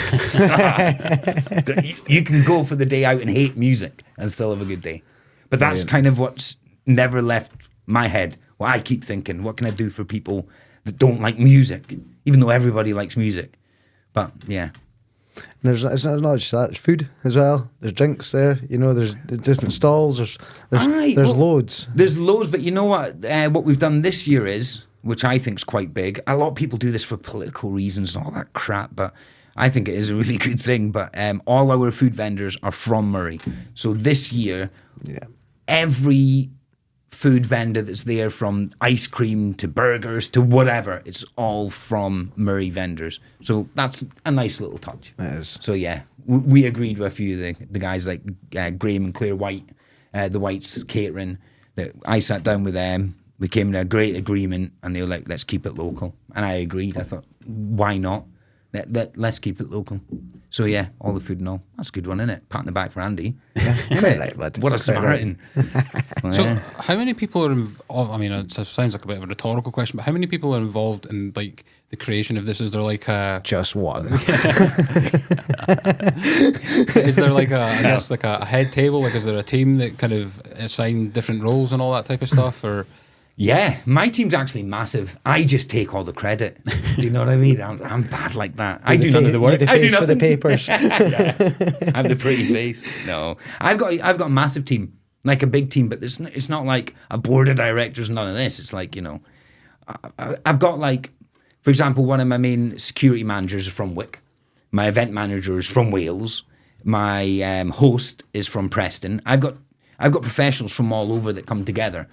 C: You can go for the day out and hate music and still have a good day. But that's kind of what's never left my head. Well, I keep thinking, what can I do for people that don't like music, even though everybody likes music? But yeah.
B: It's not just that, there's food as well. There's drinks there, you know, there's different stalls, there's loads. There's
C: loads, but you know what we've done this year is, which I think is quite big. A lot of people do this for political reasons and all that crap, but I think it is a really good thing. But all our food vendors are from Moray. So this year, every food vendor that's there, from ice cream to burgers to whatever, it's all from Murray vendors. So that's a nice little touch.
B: It is.
C: So yeah, we agreed with a few of the guys like Graham and Claire White, the Whites Catering. That I sat down with them. We came to a great agreement, and they were like, "Let's keep it local." And I agreed. I thought, why not? Let's keep it local. So yeah, all the food and all. That's a good one, isn't it? Pat on the back for Andy.
B: Quite right, lad.
C: What a Samaritan.
A: So, how many people are involved? I mean, it sounds like a bit of a rhetorical question, but how many people are involved in like the creation of this? Is there like a
B: Just one.
A: is there like I guess like a head table? Like, is there a team that kind of assign different roles and all that type of stuff? Or
C: Yeah, my team's actually massive. I just take all the credit. Do you know what I mean? I'm bad like that. I do none of the work.
B: The
C: I do
B: face for the
C: nothing.
B: papers.
C: Yeah. I have the pretty face. No, I've got a massive team, like a big team, but it's not like a board of directors. None of this. It's like, you know, I've got like, for example, one of my main security managers is from Wick. My event manager is from Wales. My host is from Preston. I've got professionals from all over that come together.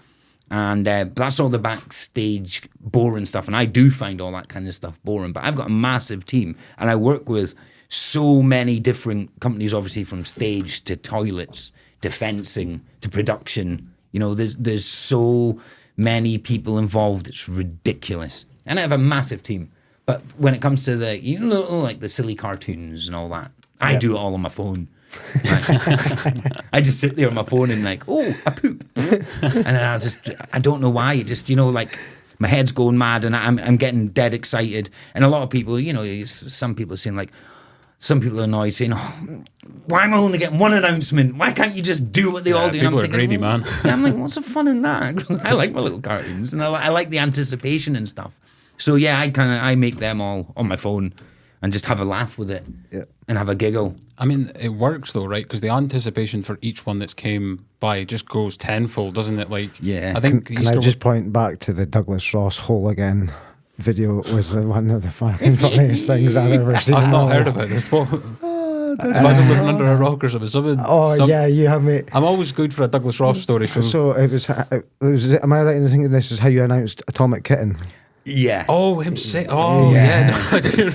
C: And that's all the backstage boring stuff. And I do find all that kind of stuff boring. But I've got a massive team. And I work with so many different companies, obviously, from stage to toilets to fencing to production. You know, there's so many people involved. It's ridiculous. And I have a massive team. But when it comes to the, you know, like the silly cartoons and all that, I do it all on my phone. I just sit there on my phone and like, oh, a poop, and then I don't know why, it just, you know, like my head's going mad and I'm getting dead excited. And a lot of people, you know, some people are saying like, some people are annoyed saying, oh, why am I only getting one announcement? Why can't you just do what they all do?
A: People
C: and
A: are greedy, man.
C: I'm like, what's the fun in that? I like my little cartoons and I like the anticipation and stuff. So yeah, I make them all on my phone and just have a laugh with it and have a giggle.
A: I mean, it works though, right? Because the anticipation for each one that's came by just grows tenfold, doesn't it? Like,
C: Yeah.
A: I think
B: Can I just point back to the Douglas Ross Hole Again video? Was one of the funniest things I've ever seen.
A: I've not heard about this. What? Have I been living under a rock or something?
B: Yeah, you have, mate.
A: I'm always good for a Douglas Ross story.
B: So it was. Am I right in thinking this is how you announced Atomic Kitten?
C: Yeah.
A: Oh, him say. Oh, yeah. No, I do.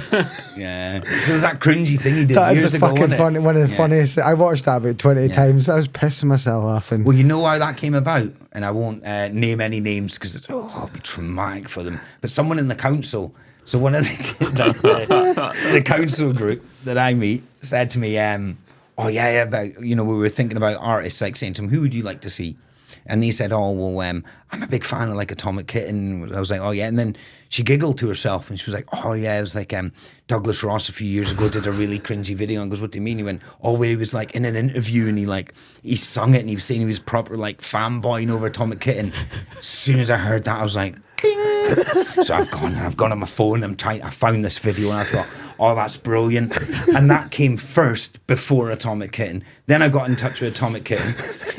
C: Yeah. So there's that cringy thing he did
B: That
C: years
B: is a
C: ago,
B: fucking
C: wasn't it?
B: funny, one of the funniest. I watched that about 20 times. I was pissing myself laughing.
C: Well, you know how that came about? And I won't name any names because it'll be traumatic for them. But someone in the council, so one of the council group that I meet said to me, about, you know, we were thinking about artists, like saying to them, who would you like to see? And they said, oh, well, I'm a big fan of like Atomic Kitten. I was like, oh, yeah. And then she giggled to herself and she was like, oh, yeah. It was like Douglas Ross a few years ago did a really cringy video. And goes, what do you mean? He went, oh, where he was like in an interview and he sung it and he was saying he was proper like fanboying over Atomic Kitten. As soon as I heard that, I was like, bing. So I've gone on my phone. I found this video and I thought, oh, that's brilliant. And that came first before Atomic Kitten. Then I got in touch with Atomic Kitten.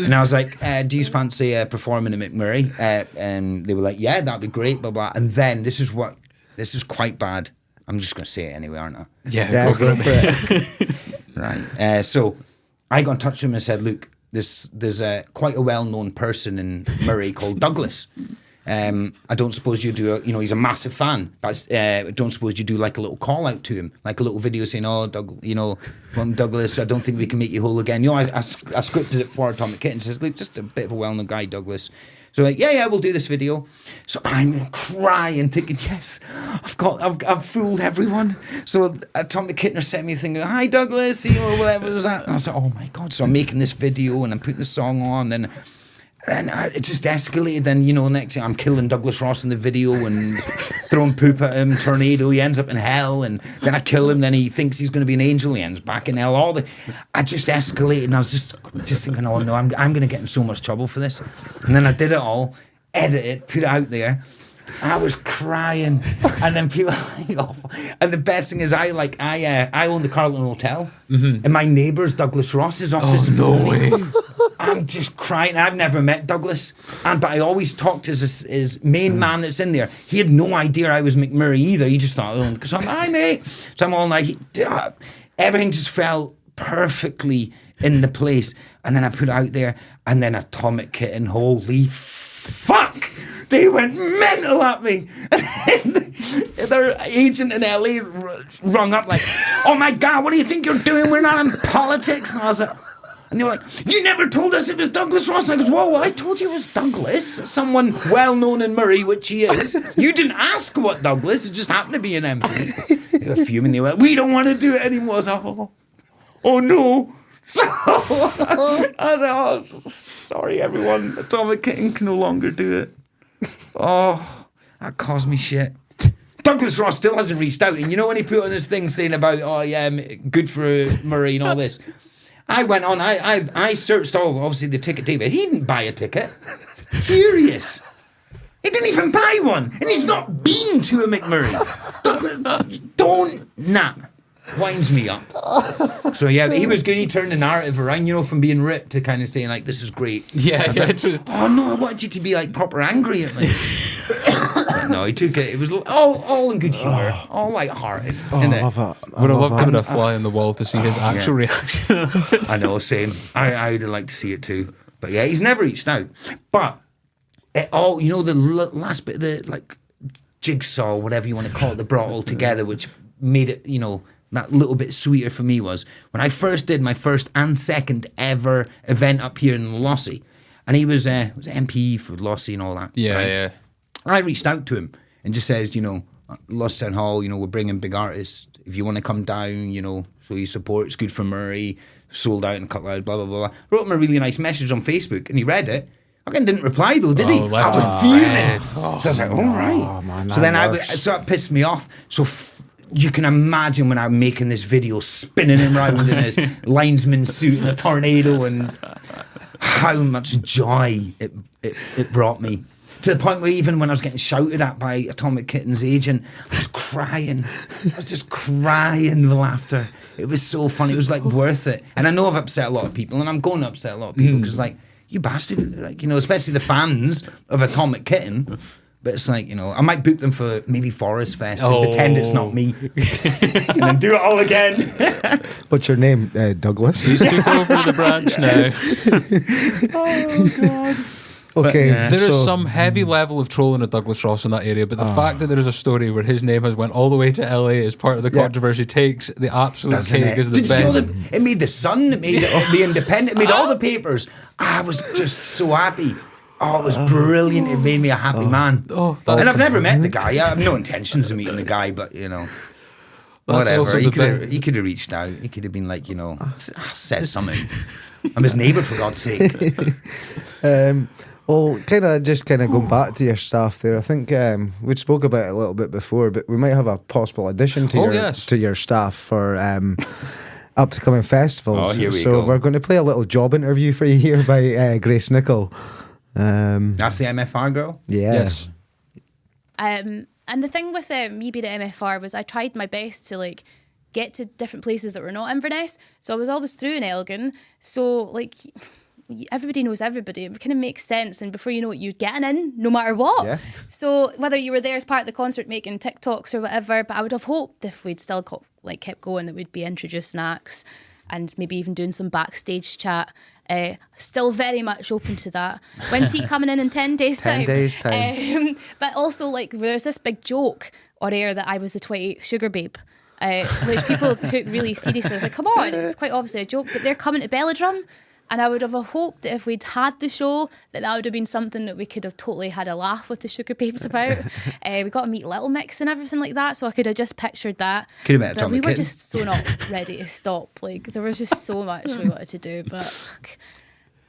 C: And I was like, do you fancy performing in MacMoray? And they were like, yeah, that'd be great, blah, blah. And then this is quite bad. I'm just going to say it anyway, aren't I?
A: Yeah, go for it.
C: Right. So I got in touch with him and said, look, there's quite a well-known person in Murray called Douglas. I don't suppose you do, he's a massive fan, but I don't suppose you do like a little call out to him, like a little video saying, oh, Douglas, I don't think we can make you whole again. I scripted it for Atomic Kitten, says, look, just a bit of a well-known guy, Douglas. So like, yeah, we'll do this video. So I'm crying, thinking, yes, I've fooled everyone. So Atomic Kitten are sending me a thing, hi Douglas, whatever was that. And I was like, oh my God. So I'm making this video and I'm putting the song on, then it just escalated. Then, next thing I'm killing Douglas Ross in the video and throwing poop at him, tornado, he ends up in hell, and then I kill him, then he thinks he's going to be an angel, he ends back in hell. I just escalated, and I was just thinking, oh no, I'm going to get in so much trouble for this. And then I did it all, edit it, put it out there. I was crying, and then people and the best thing is I own the Carlton Hotel, and my neighbour's Douglas Ross's office.
A: Oh, no way.
C: I'm just crying. I've never met Douglas, but I always talked to his main man that's in there. He had no idea I was MacMoray either. He just thought, because I'm, hi mate. So I'm all like, everything just fell perfectly in the place. And then I put it out there, and then Atomic Kitten, holy fuck. They went mental at me. And their agent in LA rung up like, oh my God, what do you think you're doing? We're not in politics. And I was like, and they were like, you never told us it was Douglas Ross. And I goes, whoa, I told you it was Douglas. Someone well-known in Murray, which he is. You didn't ask what Douglas. It just happened to be an MP. They were fuming. They went, we don't want to do it anymore. I was like, oh no. So, I was like, sorry, everyone. Atomic Kitten can no longer do it. Oh, that caused me shit. Douglas Ross still hasn't reached out. And you know when he put on his thing saying about, oh yeah, good for Murray and all this? I went on, I searched obviously the ticket data. He didn't buy a ticket. Furious. He didn't even buy one. And he's not been to a MacMoray. Don't winds me up. So yeah, he was good. He turned the narrative around, you know, from being ripped to kind of saying like, this is great.
A: Yeah,
C: like, oh no, I wanted you to be like proper angry at me. No, he took it. It was all in good humour, all light-hearted.
B: I love it.
A: Would have loved to have a fly on the wall to see his actual reaction.
C: I know, same. I would like to see it too. But yeah, he's never reached out. But it all, you know, the last bit of the like jigsaw, whatever you want to call it, that brought it all together, which made it, you know, that little bit sweeter for me was when I first did my first and second ever event up here in Lossy. And he was MP for Lossy and all that.
A: Yeah,
C: right?
A: yeah.
C: I reached out to him and just says, you know, Lost Town Hall, you know, we're bringing big artists. If you want to come down, you know, show your support. It's good for Murray. Sold out and cut loud, blah, blah, blah. Wrote him a really nice message on Facebook and he read it. Again, didn't reply though, did he? I was fuming. So I was like, all right.
B: Man,
C: so then so it pissed me off. So you can imagine when I'm making this video, spinning him around in his linesman suit in a tornado and how much joy it brought me. To the point where even when I was getting shouted at by Atomic Kitten's agent, I was crying. I was just crying with laughter. It was so funny. It was like worth it. And I know I've upset a lot of people, and I'm going to upset a lot of people because, like, you bastard, like, you know, especially the fans of Atomic Kitten. But it's like, you know, I might book them for maybe Forest Fest and pretend it's not me, and then do it all again.
B: What's your name, Douglas?
A: He's took over the branch now.
B: Oh God. Okay,
A: there is some heavy level of trolling of Douglas Ross in that area, but the fact that there is a story where his name has went all the way to LA as part of the controversy takes the absolute cake as the
C: Did
A: best.
C: you see it made the Sun, it made the Independent, it made all the papers. I was just so happy. Oh, it was brilliant. It made me a happy man. And I've never met the guy. I have no intentions of meeting the guy, but you know. Whatever. He could have reached out. He could have been like, you know, said something. I'm his neighbour, for God's sake.
B: Well, kind of going back to your staff there. I think we spoke about it a little bit before, but we might have a possible addition to your staff for upcoming festivals.
C: Oh, here we
B: go. We're going to play a little job interview for you here by Grace Nichol.
C: That's the MFR girl?
B: Yeah.
A: Yes.
D: And the thing with me being at MFR was I tried my best to like get to different places that were not Inverness. So I was always through in Elgin. So like everybody knows everybody. It kind of makes sense. And before you know it, you're getting in no matter what.
B: Yeah.
D: So whether you were there as part of the concert making TikToks or whatever, but I would have hoped if we'd still kept going that we'd be introducing acts and maybe even doing some backstage chat. Still very much open to that. When's he coming in 10 days' time?
B: 10 days' time.
D: But also, like, there's this big joke on air that I was the 28th sugar babe, which people took really seriously. I was like, come on, it's quite obviously a joke, but they're coming to Bellydrum. And I would have hoped that if we'd had the show, that would have been something that we could have totally had a laugh with the Sugar Babes about. We got to meet Little Mix and everything like that, so I could have just pictured that.
C: Could have met
D: but we
C: Atomic
D: were
C: Kitten.
D: just so not ready to stop. Like, there was just so much we wanted to do, but...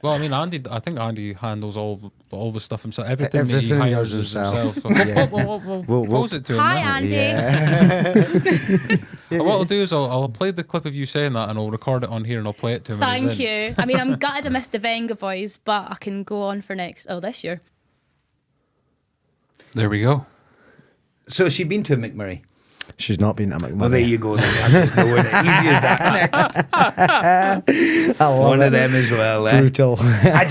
A: Well, I mean, I think Andy handles all the stuff himself. Everything
B: he
A: he hires
B: does
A: himself. So
B: Yeah.
A: we'll pose it to him.
D: Hi,
A: now.
D: Andy.
B: Yeah.
A: What I'll do is I'll play the clip of you saying that and I'll record it on here and I'll play it to him.
D: Thank you. I mean, I'm gutted I missed the Venga Boys, but I can go on for this year.
A: There we go.
C: So has she been to a MacMoray?
B: She's not been at MacMoray.
C: Well, there you go. I'm just nowhere easy as that. Next.
B: I love
C: One
B: it.
C: of them as well.
B: Brutal.
C: I had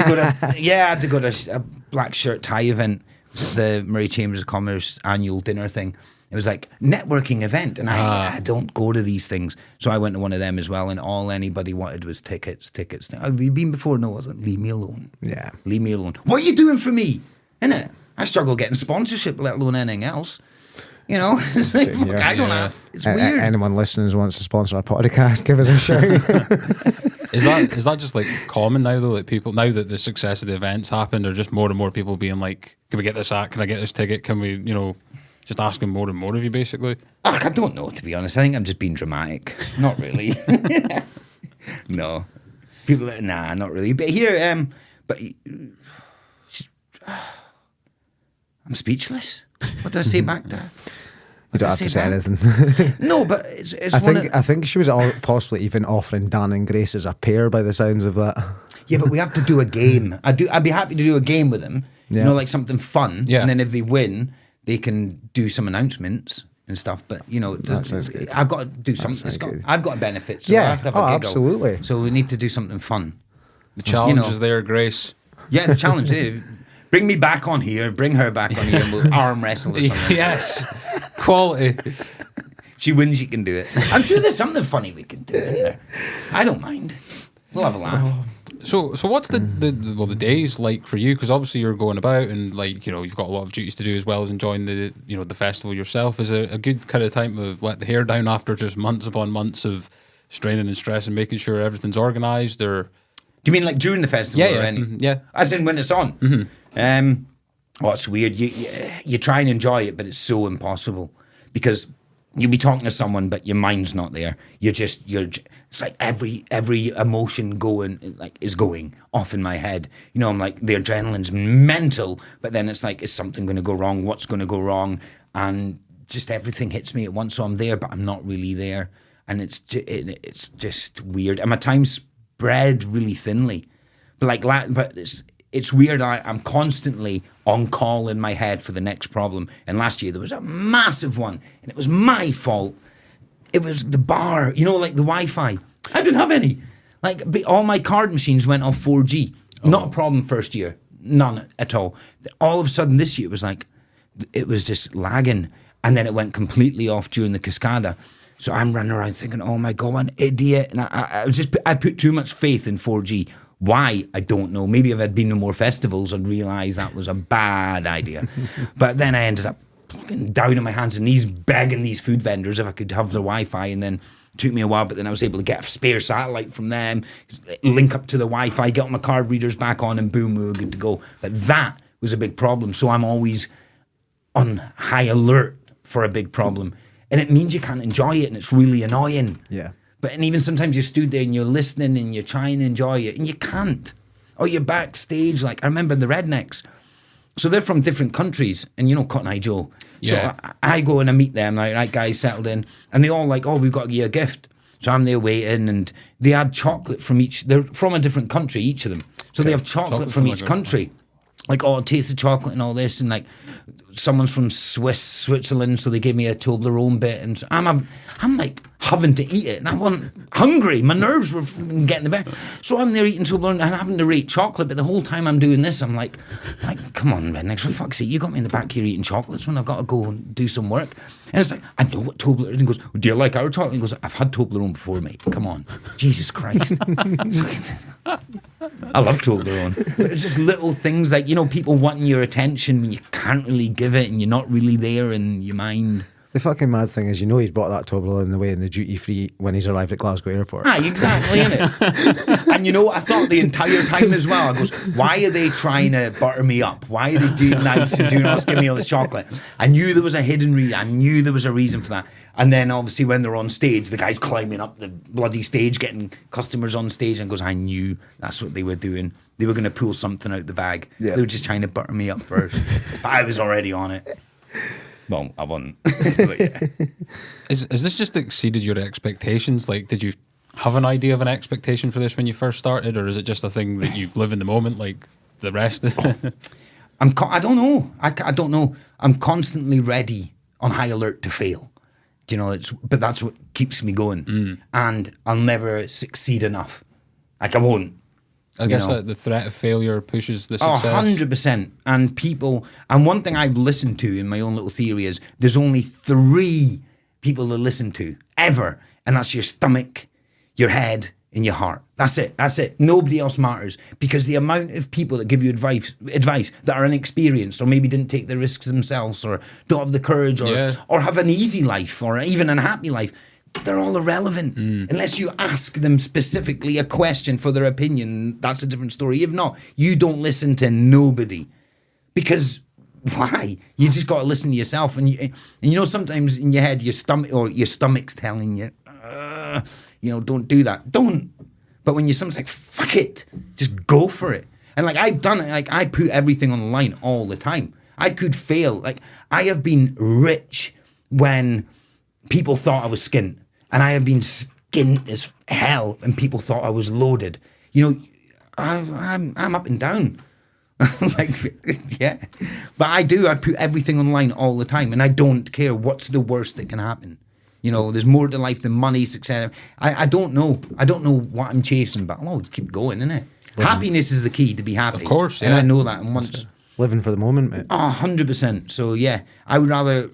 C: to go to a black shirt tie event. It was the Murray Chambers of Commerce annual dinner thing. It was like networking event, and I don't go to these things, so I went to one of them as well. And all anybody wanted was tickets. Have you been before? No, I was like, leave me alone.
B: Yeah.
C: Leave me alone. What are you doing for me? innit? I struggle getting sponsorship, let alone anything else. You know, it's like,
B: Same here.
C: I don't ask. It's weird.
B: Anyone listening who wants to sponsor our podcast, give us a shout.
A: Is that just like common now though? Like people now that the success of the events happened, or just more and more people being like, "Can we get this act? Can I get this ticket? Can we?" You know, just asking more and more of you, basically.
C: I don't know, to be honest. I think I'm just being dramatic. Not really. No, people. Nah, not really. But here, I'm speechless. What do I say back there?
B: You don't have to say anything.
C: No, but it's
B: I think she was possibly even offering Dan and Grace as a pair by the sounds of that.
C: Yeah, but we have to do a game. I'd be happy to do a game with them.
B: Yeah.
C: You know, like something fun.
A: Yeah.
C: And then if they win, they can do some announcements and stuff. But you know,
B: That sounds good.
C: I've got to do something.
B: good.
C: I've got a benefit, so
B: Yeah.
C: I have to have a giggle.
B: Absolutely.
C: So we need to do something fun.
A: The challenge
C: You know.
A: is there, Grace.
C: Yeah, the challenge is bring me back on here, bring her back on here, and we'll arm wrestle or something.
A: Yes, quality.
C: She wins, she can do it. I'm sure there's something funny we can do in there. I don't mind. We'll have a laugh.
A: So what's the days like for you? Because obviously you're going about and like, you know, you've got a lot of duties to do as well as enjoying the, you know, the festival yourself. Is it a good kind of time to let the hair down after just months upon months of straining and stress and making sure everything's organised? Or
C: Do you mean like during the festival or any?
A: yeah.
C: As in when it's on? Oh, it's weird. You try and enjoy it, but it's so impossible because you'll be talking to someone, but your mind's not there. It's like every emotion is going off in my head. You know, I'm like, the adrenaline's mental, but then it's like, is something going to go wrong? What's going to go wrong? And just everything hits me at once. So I'm there, but I'm not really there. And it's just weird. And my time's spread really thinly. But it's weird. I'm constantly on call in my head for the next problem. And last year there was a massive one, and it was my fault. It was the bar, you know, like the Wi-Fi. I didn't have any. Like all my card machines went off 4G. Not a problem first year, none at all. All of a sudden this year it was just lagging, and then it went completely off during the Cascada. So I'm running around thinking, oh my God, I'm an idiot. And I put too much faith in 4G. Why? I don't know. Maybe if I'd been to more festivals, I'd realise that was a bad idea. But then I ended up fucking down on my hands and knees begging these food vendors if I could have the Wi-Fi, and then it took me a while, but then I was able to get a spare satellite from them, link up to the Wi-Fi, get all my card readers back on, and boom, we were good to go. But that was a big problem. So I'm always on high alert for a big problem. And it means you can't enjoy it, and it's really annoying.
B: Yeah.
C: And even sometimes you stood there and you're listening and you're trying to enjoy it and you can't. Or you're backstage, like I remember the Rednecks. So they're from different countries, and you know Cotton Eye Joe.
A: Yeah.
C: So I go and I meet them, like, right, guys, settled in. And they all like, oh, we've got to give you a gift. So I'm there waiting, and they had chocolate from each, they're from a different country, each of them. So they have chocolate from each country. Like, oh, taste the chocolate and all this, and like someone's from Switzerland, so they gave me a Toblerone bit, and so I'm like having to eat it, and I wasn't hungry. My nerves were getting the better. So I'm there eating Toblerone and having to rate chocolate, but the whole time I'm doing this, I'm like, come on, Rednecks, for fuck's sake, you got me in the back here eating chocolates when I've got to go and do some work. And it's like, I know what Toblerone is. And he goes, do you like our chocolate? And he goes, I've had Toblerone before, mate. Come on. Jesus Christ. I love Toblerone. But it's just little things like, you know, people wanting your attention when you can't really give it and you're not really there in your mind.
B: The fucking mad thing is, you know, he's bought that Toblerone on the way in the duty free when he's arrived at Glasgow Airport.
C: Aye, exactly, innit? And you know what I thought the entire time as well? I goes, why are they trying to butter me up? Why are they doing nice and doing all this, giving me all this chocolate? I knew there was a hidden reason. I knew there was a reason for that. And then obviously when they're on stage, the guy's climbing up the bloody stage, getting customers on stage, and goes, I knew that's what they were doing. They were going to pull something out the bag.
B: Yeah.
C: They were just trying to butter me up first. But I was already on it. Well, I wasn't. But yeah.
A: Is this just exceeded your expectations? Like, did you have an idea of an expectation for this when you first started, or is it just a thing that you live in the moment like the rest?
C: I don't know. I don't know. I'm constantly ready, on high alert to fail. You know, but that's what keeps me going. And I'll never succeed enough. Like, I won't.
A: I guess that the threat of failure pushes the
C: Oh,
A: success.
C: 100%. And one thing I've listened to in my own little theory is there's only 3 people to listen to, ever. And that's your stomach, your head, in your heart. That's it. Nobody else matters, because the amount of people that give you advice that are inexperienced, or maybe didn't take the risks themselves, or don't have the courage, or have an easy life, or even an happy life, they're all irrelevant unless you ask them specifically a question for their opinion. That's a different story. If not, you don't listen to nobody, because why? You just got to listen to yourself, and you know, sometimes in your head, your stomach's telling you, don't do that. Don't. But when your stomach's like, fuck it, just go for it. And like, I've done it. Like, I put everything on the line all the time. I could fail. Like, I have been rich when people thought I was skint, and I have been skint as hell and people thought I was loaded. You know, I'm up and down. Like, yeah. But I put everything on the line all the time, and I don't care what's the worst that can happen. You know, there's more to life than money, success. I don't know. I don't know what I'm chasing, but I'll always keep going, innit? Happiness is the key to be happy.
A: Of course, yeah.
C: And I know that. And once
B: living for the moment, mate.
C: 100%. So yeah, I would rather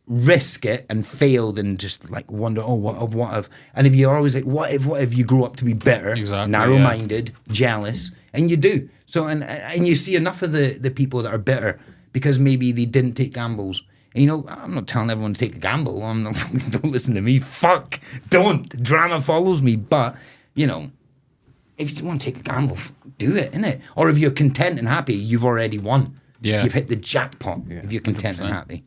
C: risk it and fail than just like wonder, what if? And if you're always like, what if you grow up to be better, narrow-minded, jealous, and you do. So and you see enough of the people that are bitter because maybe they didn't take gambles. And, you know, I'm not telling everyone to take a gamble. I'm not, don't listen to me. Fuck, don't. Drama follows me. But, you know, if you want to take a gamble, do it, innit? Or if you're content and happy, you've already won. Yeah. You've hit the jackpot if you're content 100%. And happy.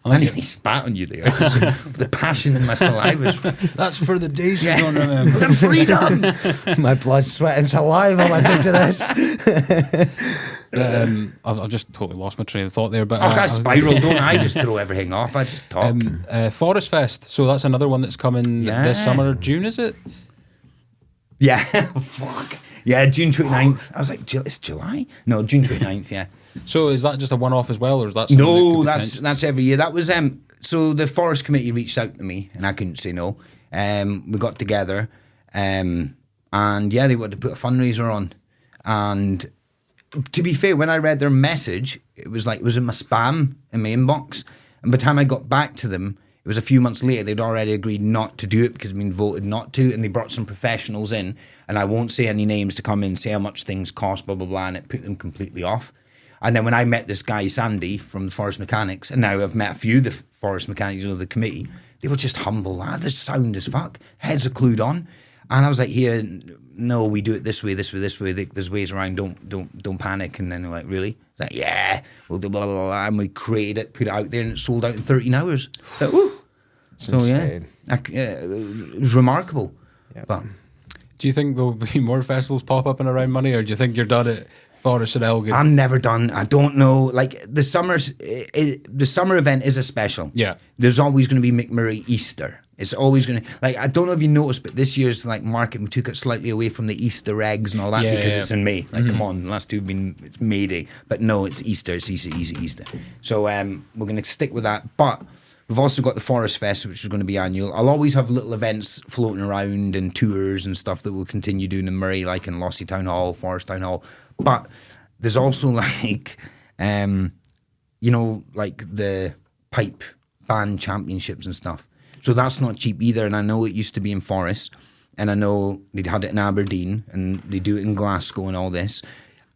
C: I nearly spat on you there. The passion in my saliva.
A: That's for the days you don't remember.
C: The freedom.
B: My blood, sweat, and saliva went into this.
A: I've just totally lost my train of thought there. But
C: I spiral, don't I? Just throw everything off. I just talk.
A: Forest Fest. So that's another one that's coming this summer. June, is it?
C: Yeah. Fuck. Yeah, June 29th. I was like, it's July? No, June 29th, yeah.
A: So is that just a one-off as well, or is that
C: no? That's every year. That was so the forest committee reached out to me, and I couldn't say no. We got together, and yeah, they wanted to put a fundraiser on. And to be fair, when I read their message, it was in my spam in my inbox, and by the time I got back to them, it was a few months later. They'd already agreed not to do it because it'd been voted not to, and they brought some professionals in, and I won't say any names to come in and say how much things cost, blah blah blah, and it put them completely off. And then when I met this guy, Sandy, from the Forest Mechanics, and now I've met a few of the Forest Mechanics, you know, the committee, they were just humble. This sound as fuck. Heads are glued on. And I was like, here, no, we do it this way. There's ways around, don't panic. And then they're like, really? Like, yeah, we'll do blah, blah, blah. And we created it, put it out there, and it sold out in 13 hours. Like, woo. So, insane. It was remarkable.
B: Yeah.
C: But
B: do
A: you think there'll be more festivals pop up and around money, or do you think you're done at Forest and Elgin?
C: I'm never done. I don't know. Like the summer event is a special.
A: Yeah.
C: There's always going to be MacMoray Easter. It's always going to, like, I don't know if you noticed, but this year's like marketing took it slightly away from the Easter eggs and all that because it's in May. Like, come on, the last two have been, it's May Day. But no, it's Easter. It's Easter. So we're going to stick with that. But we've also got the Forest Fest, which is going to be annual. I'll always have little events floating around and tours and stuff that we'll continue doing in Murray, like in Lossy Town Hall, Forest Town Hall. But there's also like, you know, like the pipe band championships and stuff. So that's not cheap either. And I know it used to be in Forest, and I know they'd had it in Aberdeen, and they do it in Glasgow and all this.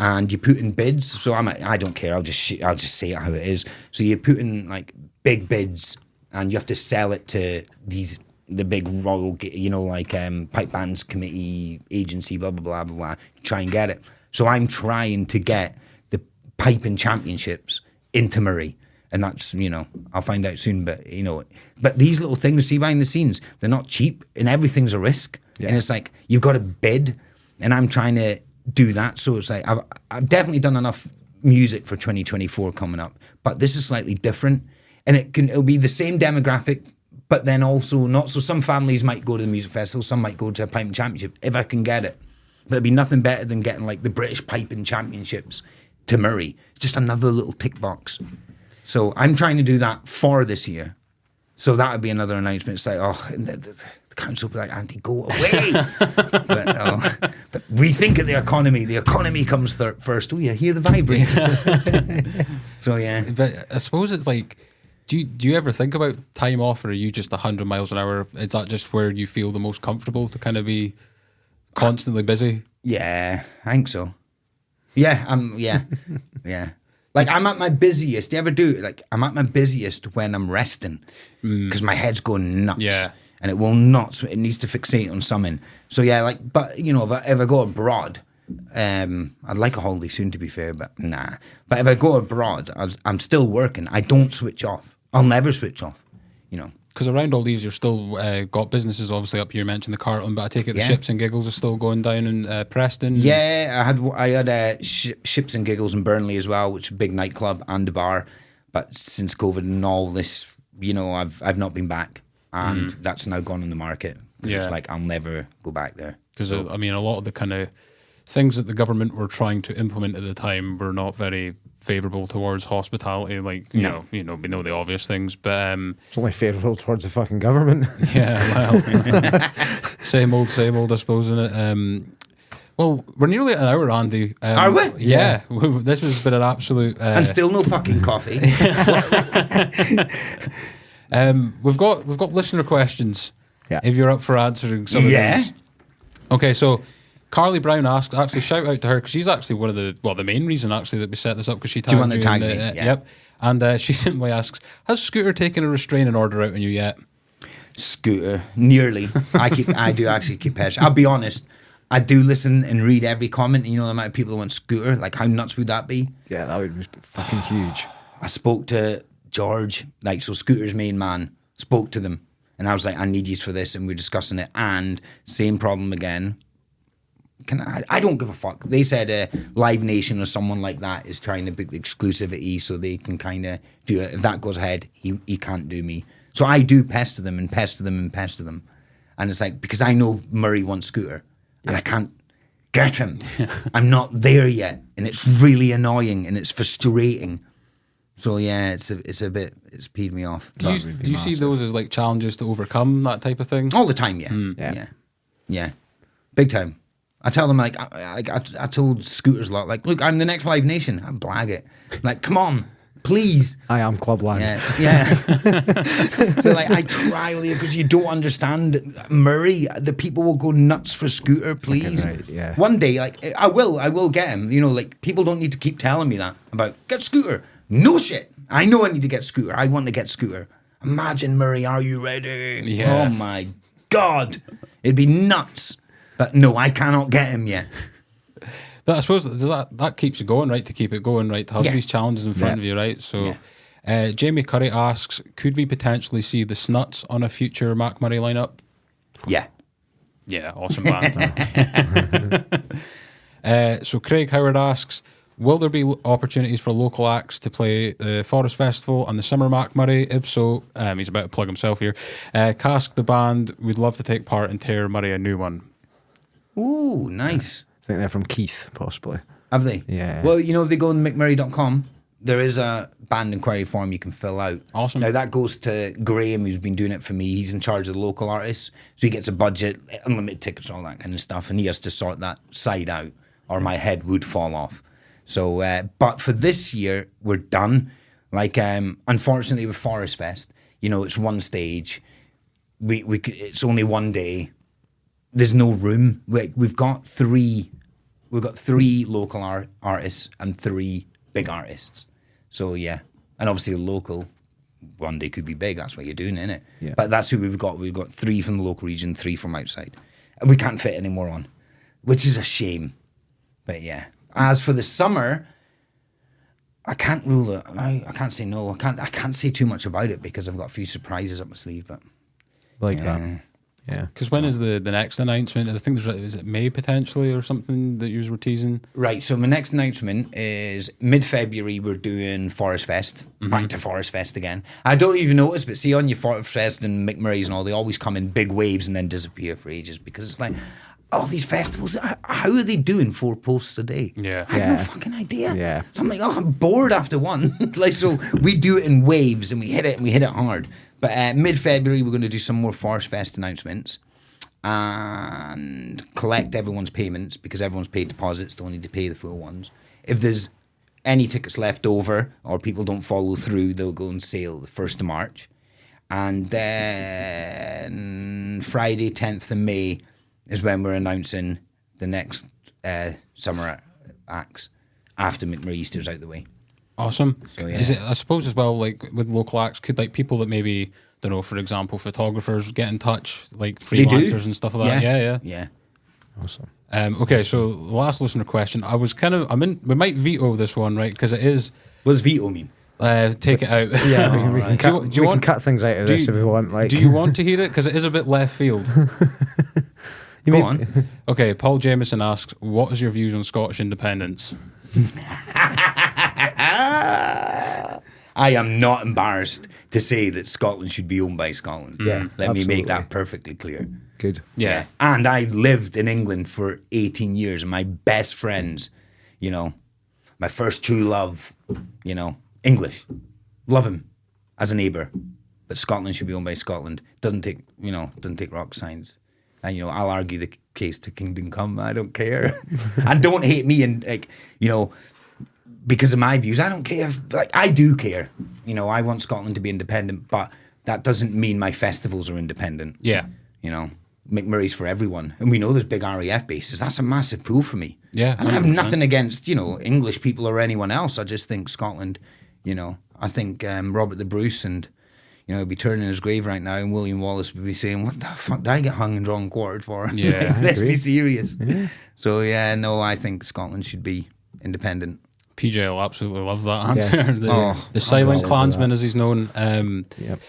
C: And you put in bids. So I don't care. I'll just say it how it is. So you put in like big bids, and you have to sell it to the big royal, you know, like pipe bands committee agency, blah blah blah blah blah. Try and get it. So I'm trying to get the piping championships into Murray. And that's, you know, I'll find out soon, but, you know, but these little things, see, behind the scenes, they're not cheap, and everything's a risk. Yeah. And it's like, you've got to bid, and I'm trying to do that. So it's like, I've definitely done enough music for 2024 coming up, but this is slightly different, and it'll be the same demographic, but then also not. So some families might go to the music festival, some might go to a piping championship, if I can get it. But it'd be nothing better than getting like the British piping championships to Murray. It's just another little tick box. So I'm trying to do that for this year. So that would be another announcement. It's like, the council will be like, Andy, go away. But we think of the economy. The economy comes first. Oh, yeah, hear the vibrate. So, yeah.
A: But I suppose it's like, do you ever think about time off, or are you just 100 miles an hour? Is that just where you feel the most comfortable to kind of be constantly busy?
C: Yeah, I think so. Yeah, yeah. Like I'm at my busiest. Do you ever do it? Like I'm at my busiest when I'm resting because my head's going nuts.
A: Yeah.
C: And it will not. It needs to fixate on something. So yeah, like, but you know, if I go abroad, I'd like a holiday soon, to be fair, but nah. But if I go abroad, I'm still working. I don't switch off. I'll never switch off. You know.
A: Because around all these, you're still got businesses obviously up here. You mentioned the Carlton, but I take it the
C: Yeah.
A: Ships and Giggles are still going down in Preston.
C: Yeah, I had Ships and Giggles in Burnley as well, which is a big nightclub and a bar. But since COVID and all this, you know, I've not been back, and that's now gone on the market.
A: Yeah.
C: It's like I'll never go back there.
A: Because I mean, a lot of the kind of things that the government were trying to implement at the time were not very favourable towards hospitality. Like you know, we know the obvious things, but
B: It's only favourable towards the fucking government.
A: yeah, well, same old, I suppose, isn't it? Well, we're nearly at an hour, Andy.
C: Are we?
A: Yeah, this has been an absolute.
C: And still no fucking coffee.
A: We've got listener questions.
B: Yeah.
A: If you're up for answering some of
C: Yeah.
A: these. Okay, so Carly Brown asked. Actually, shout out to her because she's actually one of the main reason actually that we set this up because she tagged
C: you want to
A: in
C: tag
A: the,
C: me? Yeah.
A: Yep. And she simply asks, "Has Scooter taken a restraining order out on you yet?"
C: Scooter, nearly. I do actually keep pestering. I'll be honest. I do listen and read every comment. You know the amount of people that want Scooter. Like, how nuts would that be?
B: Yeah, that would be fucking huge.
C: I spoke to George, like, so Scooter's main man, spoke to them. And I was like, I need you for this. And we're discussing it. And same problem again. I don't give a fuck. They said Live Nation or someone like that is trying to book the exclusivity so they can kind of do it. If that goes ahead, he can't do me. So I do pester them and pester them and pester them. And it's like, because I know Murray wants Scooter. And I can't get him. I'm not there yet. And it's really annoying and it's frustrating. So yeah, it's peed me off.
A: Do you see those as like challenges to overcome, that type of thing?
C: All the time, yeah. Big time. I tell them, like, I told Scooters a lot, like, look, I'm the next Live Nation. I blag it. Like, come on, please.
B: I am Clubland.
C: Yeah. So, like, I try all the because you don't understand Murray. The people will go nuts for Scooter, please.
B: Right, yeah.
C: One day, like, I will get him. You know, like, people don't need to keep telling me that about, get Scooter. No shit. I know I need to get Scooter. I want to get Scooter. Imagine, Murray, are you ready?
A: Yeah.
C: Oh, my God. It'd be nuts. But no, I cannot get him yet.
A: But I suppose that keeps you going, right? To keep it going, right? To have these challenges in front of you, right? So, Jamie Curry asks, could we potentially see the Snuts on a future MacMoray lineup?
C: Yeah.
A: Yeah, awesome band. So Craig Howard asks, will there be opportunities for local acts to play the Forest Festival and the Summer MacMoray? If so, he's about to plug himself here. Cask the band would love to take part and tear Murray a new one.
C: Ooh, nice.
B: I think they're from Keith, possibly.
C: Have they?
B: Yeah.
C: Well, you know, if they go on MacMoray.com, there is a band inquiry form you can fill out.
A: Awesome.
C: Now, that goes to Graham, who's been doing it for me. He's in charge of the local artists. So he gets a budget, unlimited tickets, all that kind of stuff. And he has to sort that side out, or my head would fall off. So, but for this year, we're done. Like, unfortunately, with Forest Fest, you know, it's one stage. It's only one day. There's no room. Like, we've got three local artists and 3 big artists. So yeah, and obviously the local one day could be big. That's what you're doing, isn't it?
B: Yeah.
C: But that's who we've got. We've got 3 from the local region, 3 from outside, and we can't fit any more on, which is a shame. But yeah, as for the summer, I can't rule it. I can't say no. I can't say too much about it because I've got a few surprises up my sleeve. But
B: Like that. Yeah.
A: Because when is the next announcement? I think is it May potentially or something that you were teasing?
C: Right, so my next announcement is mid-February we're doing Forest Fest. Back to Forest Fest again. I don't even notice, but see on your Forest Fest and MacMorays and all, they always come in big waves and then disappear for ages because it's like, oh, these festivals, how are they doing 4 posts a day?
A: Yeah.
C: I have no fucking idea.
B: Yeah.
C: So I'm like, oh, I'm bored after one. Like, so we do it in waves and we hit it hard. But mid-February, we're going to do some more Forest Fest announcements and collect everyone's payments because everyone's paid deposits. They don't need to pay the full ones. If there's any tickets left over or people don't follow through, they'll go on sale the 1st of March. And then Friday, 10th of May is when we're announcing the next summer acts after MacMoray Easter's out the way.
A: Awesome.
C: So, yeah.
A: Is it? I suppose as well, like with local acts, could like people that maybe don't know, for example, photographers get in touch, like freelancers and stuff like that.
C: Yeah.
B: Awesome.
A: Okay, so the last listener question. We might veto this one, right? Because it is.
C: What does veto mean?
A: Take it out.
B: Yeah, we can cut,
A: Do you
B: we
A: want-
B: can cut things out of this if we want. Like,
A: Do you want to hear it? Because it is a bit left field.
B: You
C: Go
B: mean-
C: on.
A: Okay, Paul Jameson asks, what is your views on Scottish independence?
C: I am not embarrassed to say that Scotland should be owned by Scotland.
B: Yeah,
C: Let me make
B: absolutely.
C: that perfectly clear.
B: Good.
A: Yeah.
C: And I lived in England for 18 years, and my best friends, you know, my first true love, you know, English. Love him as a neighbour. But Scotland should be owned by Scotland. Doesn't take rocket science. And, you know, I'll argue the case to Kingdom Come. I don't care. And don't hate me and, like, you know, because of my views. I don't care. I do care. You know, I want Scotland to be independent, but that doesn't mean my festivals are independent.
A: Yeah.
C: You know, MacMoray's for everyone. And we know there's big RAF bases. That's a massive pool for me.
A: Yeah,
C: And I have
A: 100%.
C: nothing against, you know, English people or anyone else. I just think Scotland, you know, I think Robert the Bruce and, you know, he'd be turning in his grave right now and William Wallace would be saying, what the fuck did I get hung and drawn and quartered for?
A: Yeah.
C: Let's be serious. Yeah. So, yeah, no, I think Scotland should be independent.
A: PJ will absolutely love that answer.
B: Yeah.
A: The silent
B: love
A: clansman,
B: that.
A: as he's known.
B: Yep.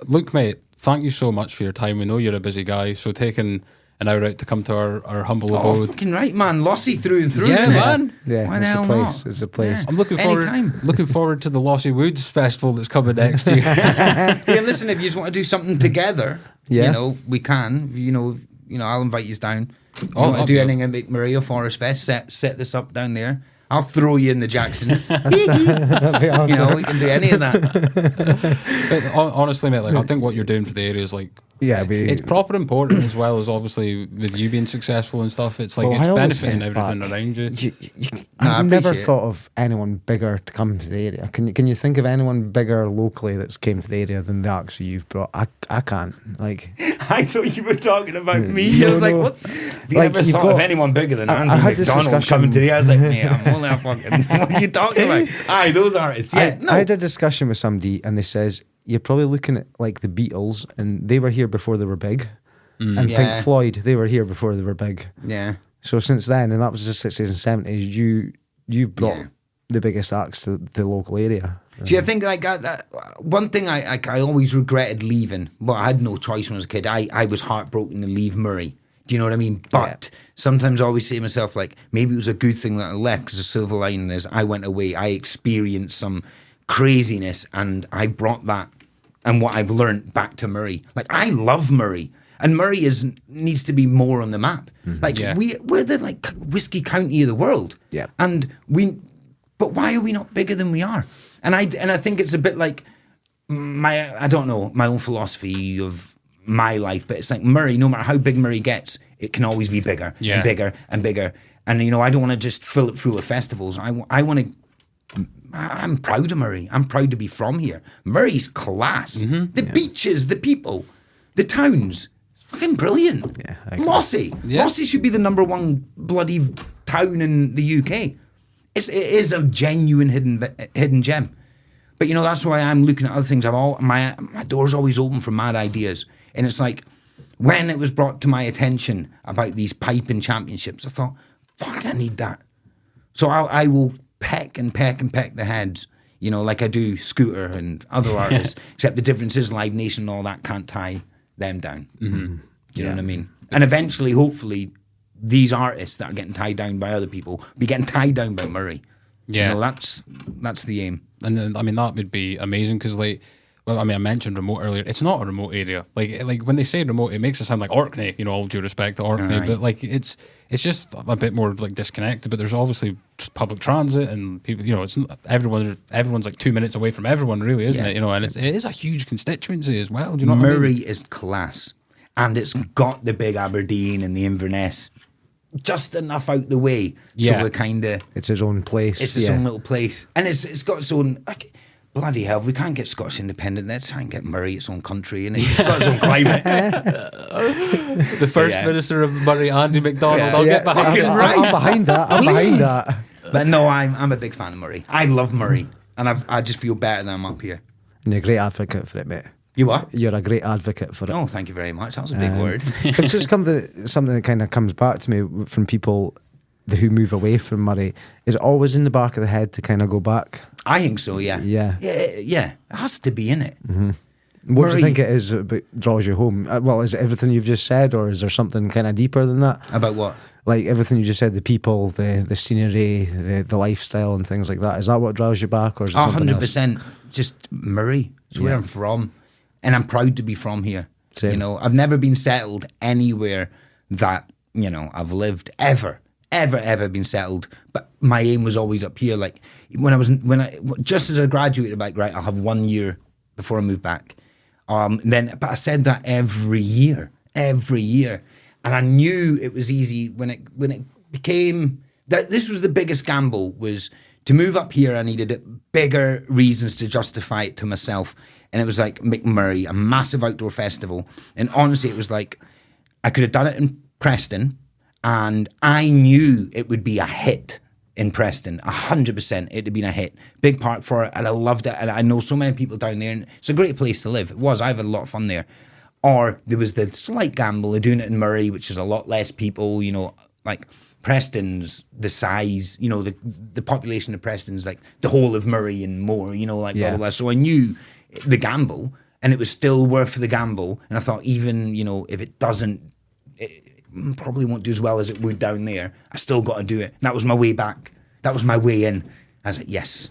A: Look, mate, thank you so much for your time. We know you're a busy guy, so taking an hour out to come to our humble
C: Oh,
A: abode.
C: fucking right, man. Lossy through and through.
A: Yeah,
C: innit?
A: man.
B: Yeah,
C: Why the
B: it's a
C: hell
B: place.
C: not?
B: It's a place.
A: I'm looking forward.
C: Anytime.
A: Looking forward to the Lossy Woods Festival that's coming next year.
C: Hey, and listen, if you just want to do something together,
B: Yeah.
C: you know, we can. You know, I'll invite you down. You
A: Oh,
C: want to
A: that'd
C: do
A: be-
C: anything at MacMoray or Forest Fest? Set this up down there. I'll throw you in the Jacksons.
B: That'd be awesome.
C: You know, we can do any of that.
A: But honestly, mate, like I think what you're doing for the area is like.
B: Yeah,
A: It's proper important as well as obviously with you being successful and stuff. It's like
B: Well,
A: it's
B: I always
A: benefiting
B: say it
A: everything
B: back.
A: around you.
C: I
B: I've never
C: appreciate it.
B: thought of anyone bigger to come to the area. Can you think of anyone bigger locally that's came to the area than the acts you've brought? I can't. Like,
C: I thought you were talking about me. I
B: No,
C: was like,
B: no.
C: what? Have you
B: Like,
C: ever
B: you've
C: thought
B: got-
C: of anyone bigger than
B: I
C: Andy
B: had this
C: MacDonald
B: discussion-
C: coming to the area? I was like, mate, I'm only a fucking... What are you talking about? Aye, those artists. Yeah,
B: I had a discussion with somebody and they says you're probably looking at like the Beatles and they were here before they were big, and
C: Yeah.
B: Pink Floyd, they were here before they were big.
C: Yeah.
B: So since then, and that was the 60s and 70s, you've brought
C: Yeah.
B: the biggest acts to the local area.
C: See, I think like one thing I always regretted leaving, but I had no choice when I was a kid. I was heartbroken to leave Murray. Do you know what I mean? But sometimes I always say to myself, like, maybe it was a good thing that I left because the silver lining is I went away. I experienced some craziness and I brought that and what I've learned back to Murray. Like, I love Murray. And Murray needs to be more on the map. Like,
A: Yeah.
C: we're the, like, whiskey county of the world.
B: Yeah.
C: But why are we not bigger than we are? And I think it's a bit like my own philosophy of my life, but it's like Murray, no matter how big Murray gets, it can always be bigger
A: Yeah.
C: and bigger and bigger. And, you know, I don't want to just fill it full of festivals. I want to, I'm proud of Murray. I'm proud to be from here. Murray's class. The beaches, the people, the towns. Fucking brilliant.
B: Yeah, I agree.
C: Lossy.
A: Yeah.
C: Lossy should be the number one bloody town in the UK. It is a genuine hidden gem. But, you know, that's why I'm looking at other things. My door's always open for mad ideas. And it's like, when it was brought to my attention about these piping championships, I thought, fuck, I need that. So I will peck the heads, you know, like I do Scooter and other artists, except the difference is Live Nation and all that can't tie them down. Mm-hmm. Do you know what I mean? And eventually, hopefully, these artists that are getting tied down by other people be getting tied down by Murray.
A: Yeah.
C: You know, that's the aim.
A: And then, I mean, that would be amazing because, like, well, I mean, I mentioned remote earlier. It's not a remote area. Like when they say remote, it makes it sound like Orkney. You know, all due respect to Orkney,
C: Aye.
A: but like it's just a bit more like disconnected. But there's obviously public transit and people. You know, it's everyone's like 2 minutes away from everyone, really, isn't
C: Yeah.
A: it? You know, and it is a huge constituency as well. Do you know what I
C: Murray
A: mean?
C: is class, and it's got the big Aberdeen and the Inverness just enough out the way,
A: Yeah.
C: so we're kind of
B: It's his own place.
C: it's its own little place, and it's got its own. Like, bloody hell, we can't get Scottish independent. Let's try and get Moray its own country, and it's got its own climate.
A: The First Minister of Moray, Andy MacDonald. I'll get behind it.
B: I'm behind that. I'm behind that.
C: But no, I'm a big fan of Moray. I love Moray, and I just feel better than I'm up here.
B: And you're a great advocate for it, mate.
C: You are?
B: You're a great advocate for it.
C: Oh, thank you very much. That was a big word.
B: It's just something that kind of comes back to me from people who move away from Moray. Is it always in the back of the head to kind of go back?
C: I think so, yeah.
B: Yeah.
C: It has to be in it.
B: Mm-hmm. What do you think it is that draws you home? Well, is it everything you've just said, or is there something kind of deeper than that?
C: About what?
B: Like everything you just said, the people, the scenery, the lifestyle and things like that. Is that what draws you back, or is it something
C: 100%.
B: else?
C: Just Moray. It's where I'm from. And I'm proud to be from here.
B: Same.
C: You know, I've never been settled anywhere that, you know, I've lived ever been settled. But my aim was always up here. Like just as I graduated, like, right, I'll have 1 year before I move back. But I said that every year. And I knew it was easy when it became that this was the biggest gamble, was to move up here. I needed bigger reasons to justify it to myself. And it was like MacMoray, a massive outdoor festival. And honestly, it was like, I could have done it in Preston, and I knew it would be a hit in Preston. 100% it had been a hit. Big part for it, and I loved it. And I know so many people down there, and it's a great place to live. It was. I had a lot of fun there. Or there was the slight gamble of doing it in Moray, which is a lot less people, you know, like Preston's the size, you know, the population of Preston's like the whole of Moray and more, you know, like blah, blah, blah. So I knew the gamble, and it was still worth the gamble. And I thought, even, you know, if it doesn't, it probably won't do as well as it would down there. I still got to do it. And that was my way back. That was my way in. I was like, yes.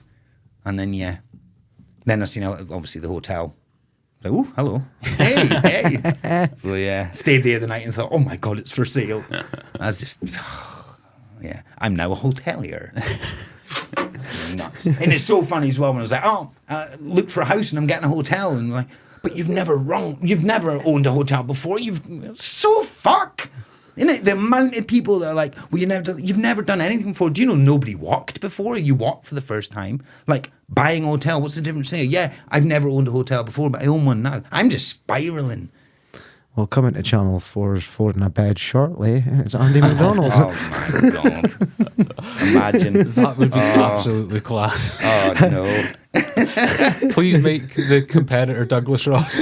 C: And then, then I seen, obviously, the hotel. Like, oh, hello. Hey. So, yeah, stayed there the night and thought, oh my God, it's for sale. I was just, I'm now a hotelier. Nuts. And it's so funny as well when I was like, look for a house and I'm getting a hotel. And like, but you've never owned a hotel before. So fuck. Isn't it? The amount of people that are like, well, you've never done anything before. Do you know nobody walked before? You walked for the first time. Like, buying a hotel, what's the difference there? Yeah, I've never owned a hotel before, but I own one now. I'm just spiraling.
B: Well, coming to Channel 4's Four in a Bed shortly, it's Andy MacDonald.
C: Oh my God. Imagine.
A: That would be absolutely class.
C: Oh, no.
A: Please make the competitor Douglas Ross.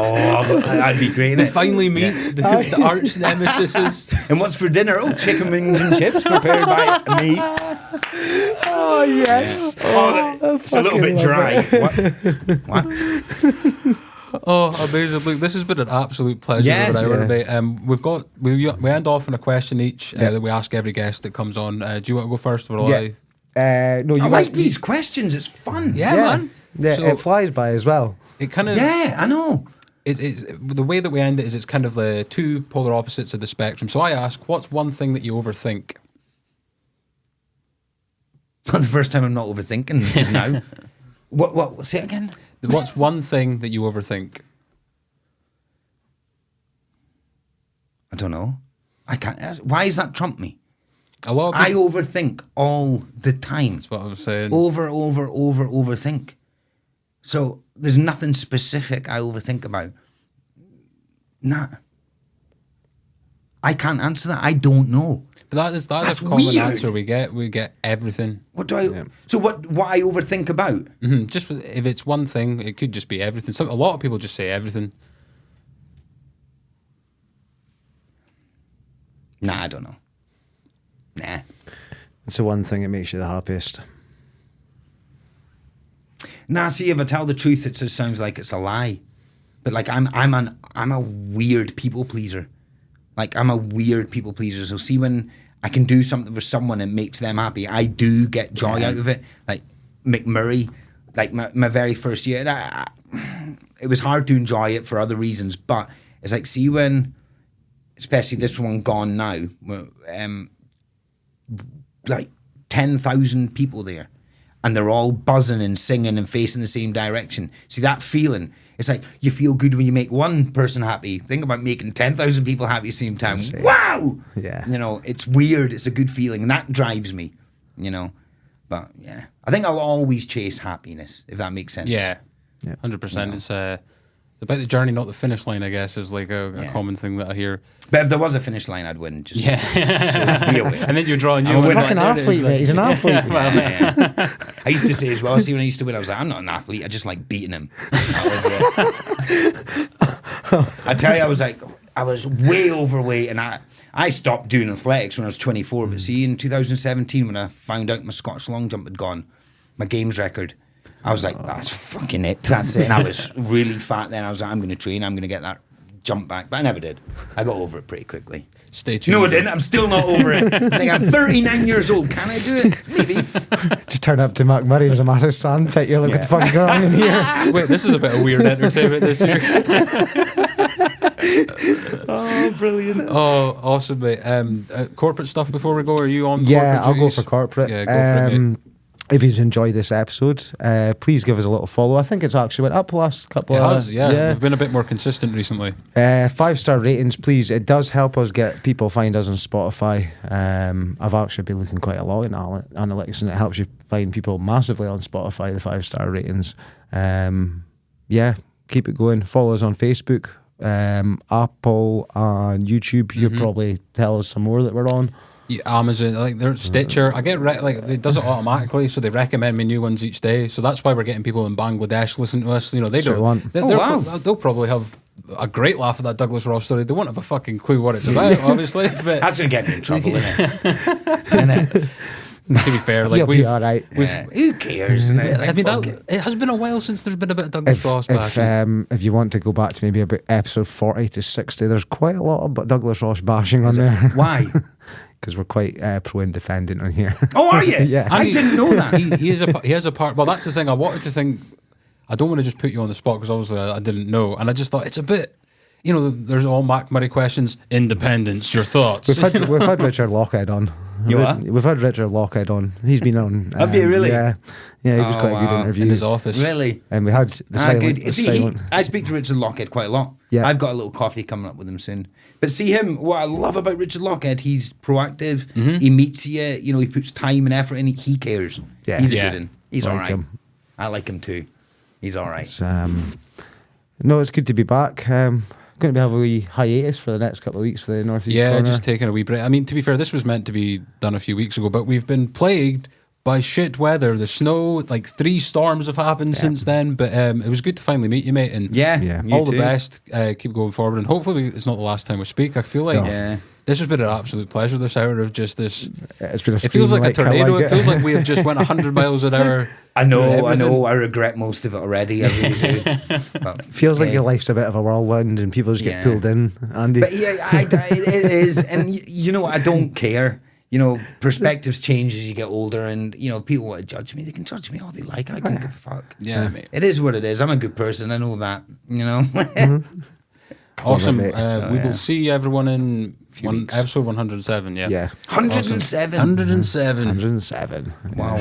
C: Oh, that'd be great.
A: They finally meet the arch nemesis.
C: And what's for dinner? Oh, chicken wings and chips prepared by me.
B: Oh, yes.
C: Yeah. It's a little bit dry. What?
A: Oh, amazing. Look, this has been an absolute pleasure over an hour, mate. We end off on a question each that we ask every guest that comes on. Do you want to go first? Or
B: No, you
C: I like these questions. It's fun.
A: Yeah, man.
B: Yeah, so, it flies by as well.
A: It kind of.
C: Yeah, I know.
A: It's the way that we end it is it's kind of the two polar opposites of the spectrum. So I ask, what's one thing that you overthink?
C: The first time I'm not overthinking is now. What? Say it again.
A: What's one thing that you overthink?
C: I don't know. I can't. Why does that trump me?
A: A lot.
C: I overthink all the time.
A: That's what I was saying.
C: Overthink. So there's nothing specific I overthink about. Nah. I can't answer that. I don't know.
A: But that's a common
C: weird.
A: answer we get. We get everything.
C: What do I? Yeah. So what I overthink about?
A: Mm-hmm. Just if it's one thing, it could just be everything. A lot of people just say everything.
C: Nah, I don't know. Nah.
B: It's the one thing that makes you the happiest.
C: Nah, see, if I tell the truth, it just sounds like it's a lie. But like I'm a weird people pleaser. Like, I'm a weird people pleaser. So see, when I can do something for someone and makes them happy, I do get joy out of it. Like MacMoray, like my very first year, it was hard to enjoy it for other reasons. But it's like, see, when, especially this one gone now, like 10,000 people there, and they're all buzzing and singing and facing the same direction. See, that feeling, it's like you feel good when you make one person happy. Think about making 10,000 people happy at the same time. Wow!
B: Yeah.
C: You know, it's weird. It's a good feeling. And that drives me, you know. But yeah, I think I'll always chase happiness, if that makes sense.
A: Yeah, 100%. It's about the journey, not the finish line, I guess, is like a common thing that I hear.
C: But if there was a finish line, I'd win. Just
A: Yeah.
C: be aware.
A: And then you draw a new
B: He's a
A: one.
B: fucking athlete, mate. He's an athlete.
C: Yeah. I used to say as well, see, when I used to win, I was like, I'm not an athlete, I just like beating him. That was it. I tell you, I was way overweight, and I stopped doing athletics when I was 24, but see, in 2017, when I found out my Scottish long jump had gone, my games record, I was like, that's fucking it, that's it. And I was really fat then. I was like, I'm going to train, I'm going to get that jump back. But I never did. I got over it pretty quickly.
A: Stay tuned.
C: No, I didn't. I'm still not over it. I think I'm 39 years old. Can I do it? Maybe.
B: Just turn up to MacMoray. There's a massive sand pit. You're like, what the fuck's going on in here?
A: Wait, this is a bit of weird entertainment this year.
C: Oh, brilliant.
A: Oh, awesome, mate. Corporate stuff before we go. Are you on?
B: Yeah,
A: corporate
B: I'll go
A: duties?
B: for corporate.
A: Yeah, go for it, mate.
B: If you've enjoyed this episode, please give us a little follow. I think it's actually went up the last couple
A: It
B: of
A: has, yeah. We've been a bit more consistent recently.
B: 5-star ratings, please. It does help us get people find us on Spotify. I've actually been looking quite a lot in analytics, and it helps you find people massively on Spotify, the 5-star ratings. Yeah, keep it going. Follow us on Facebook, Apple, and YouTube. You'll probably tell us some more that we're on.
A: Yeah, Amazon, like there's Stitcher. I get like it does it automatically, so they recommend me new ones each day. So that's why we're getting people in Bangladesh listen to us. You know, they
B: That's what
A: don't.
B: we want.
A: They'll probably have a great laugh at that Douglas Ross story. They won't have a fucking clue what it's about, obviously. But
C: That's going to get me in trouble, isn't it?
A: to be fair, like
B: You'll be all right.
C: Who cares? Isn't it?
A: I mean, it has been a while since there's been a bit of Douglas Ross back.
B: If you want to go back to maybe about episode 40 to 60, there's quite a lot of Douglas Ross bashing on there.
C: Why?
B: Because we're quite pro-independent on here.
C: Oh, are you?
B: Yeah.
C: I didn't know that.
A: He has a part. Well, that's the thing. I wanted to think. I don't want to just put you on the spot because obviously I didn't know, and I just thought it's a bit. You know, there's all MacMoray questions. Independence. Your thoughts.
B: We've had Richard Lockhead on. We've had Richard Lockhead on. He's been on.
C: Have you really?
B: Yeah, he was quite a good interview
A: in his office.
C: Really?
B: And we had the silent.
C: Good. See, I speak to Richard Lockhead quite a lot.
B: Yeah.
C: I've got a little coffee coming up with him soon. But see him, what I love about Richard Lockhead, he's proactive. He meets you. You know, he puts time and effort in. He cares.
B: Yeah.
C: He's a
A: Yeah.
C: good one. He's
B: Like
C: all right.
B: him.
C: I like him too. He's all right.
B: No, it's good to be back. Going to have a wee hiatus for the next couple of weeks for the Northeast Corner.
A: Just taking a wee break. I mean, to be fair, this was meant to be done a few weeks ago, but we've been plagued by shit weather. The snow, like 3 storms have happened since then. But it was good to finally meet you, mate. And
C: Yeah.
A: all the best. Keep going forward, and hopefully it's not the last time we speak. I feel like this has been an absolute pleasure. This hour of just this.
B: It's been
A: It feels like a tornado.
B: Like
A: it feels like we have just went 100 miles an hour.
C: I know. I regret most of it already. I really do. But,
B: feels like your life's a bit of a whirlwind and people just get pulled in, Andy.
C: But yeah, it is. And you know what? I don't care. You know, perspectives change as you get older, and you know, people want to judge me. They can judge me all they like. I don't give a fuck.
A: Yeah, mate.
C: It is what it is. I'm a good person. I know that. You know.
A: Awesome.
B: mate.
A: We will see everyone in
C: weeks.
A: episode 107. Yeah.
B: Yeah.
C: 107.
A: 107.
B: 107.
C: Wow.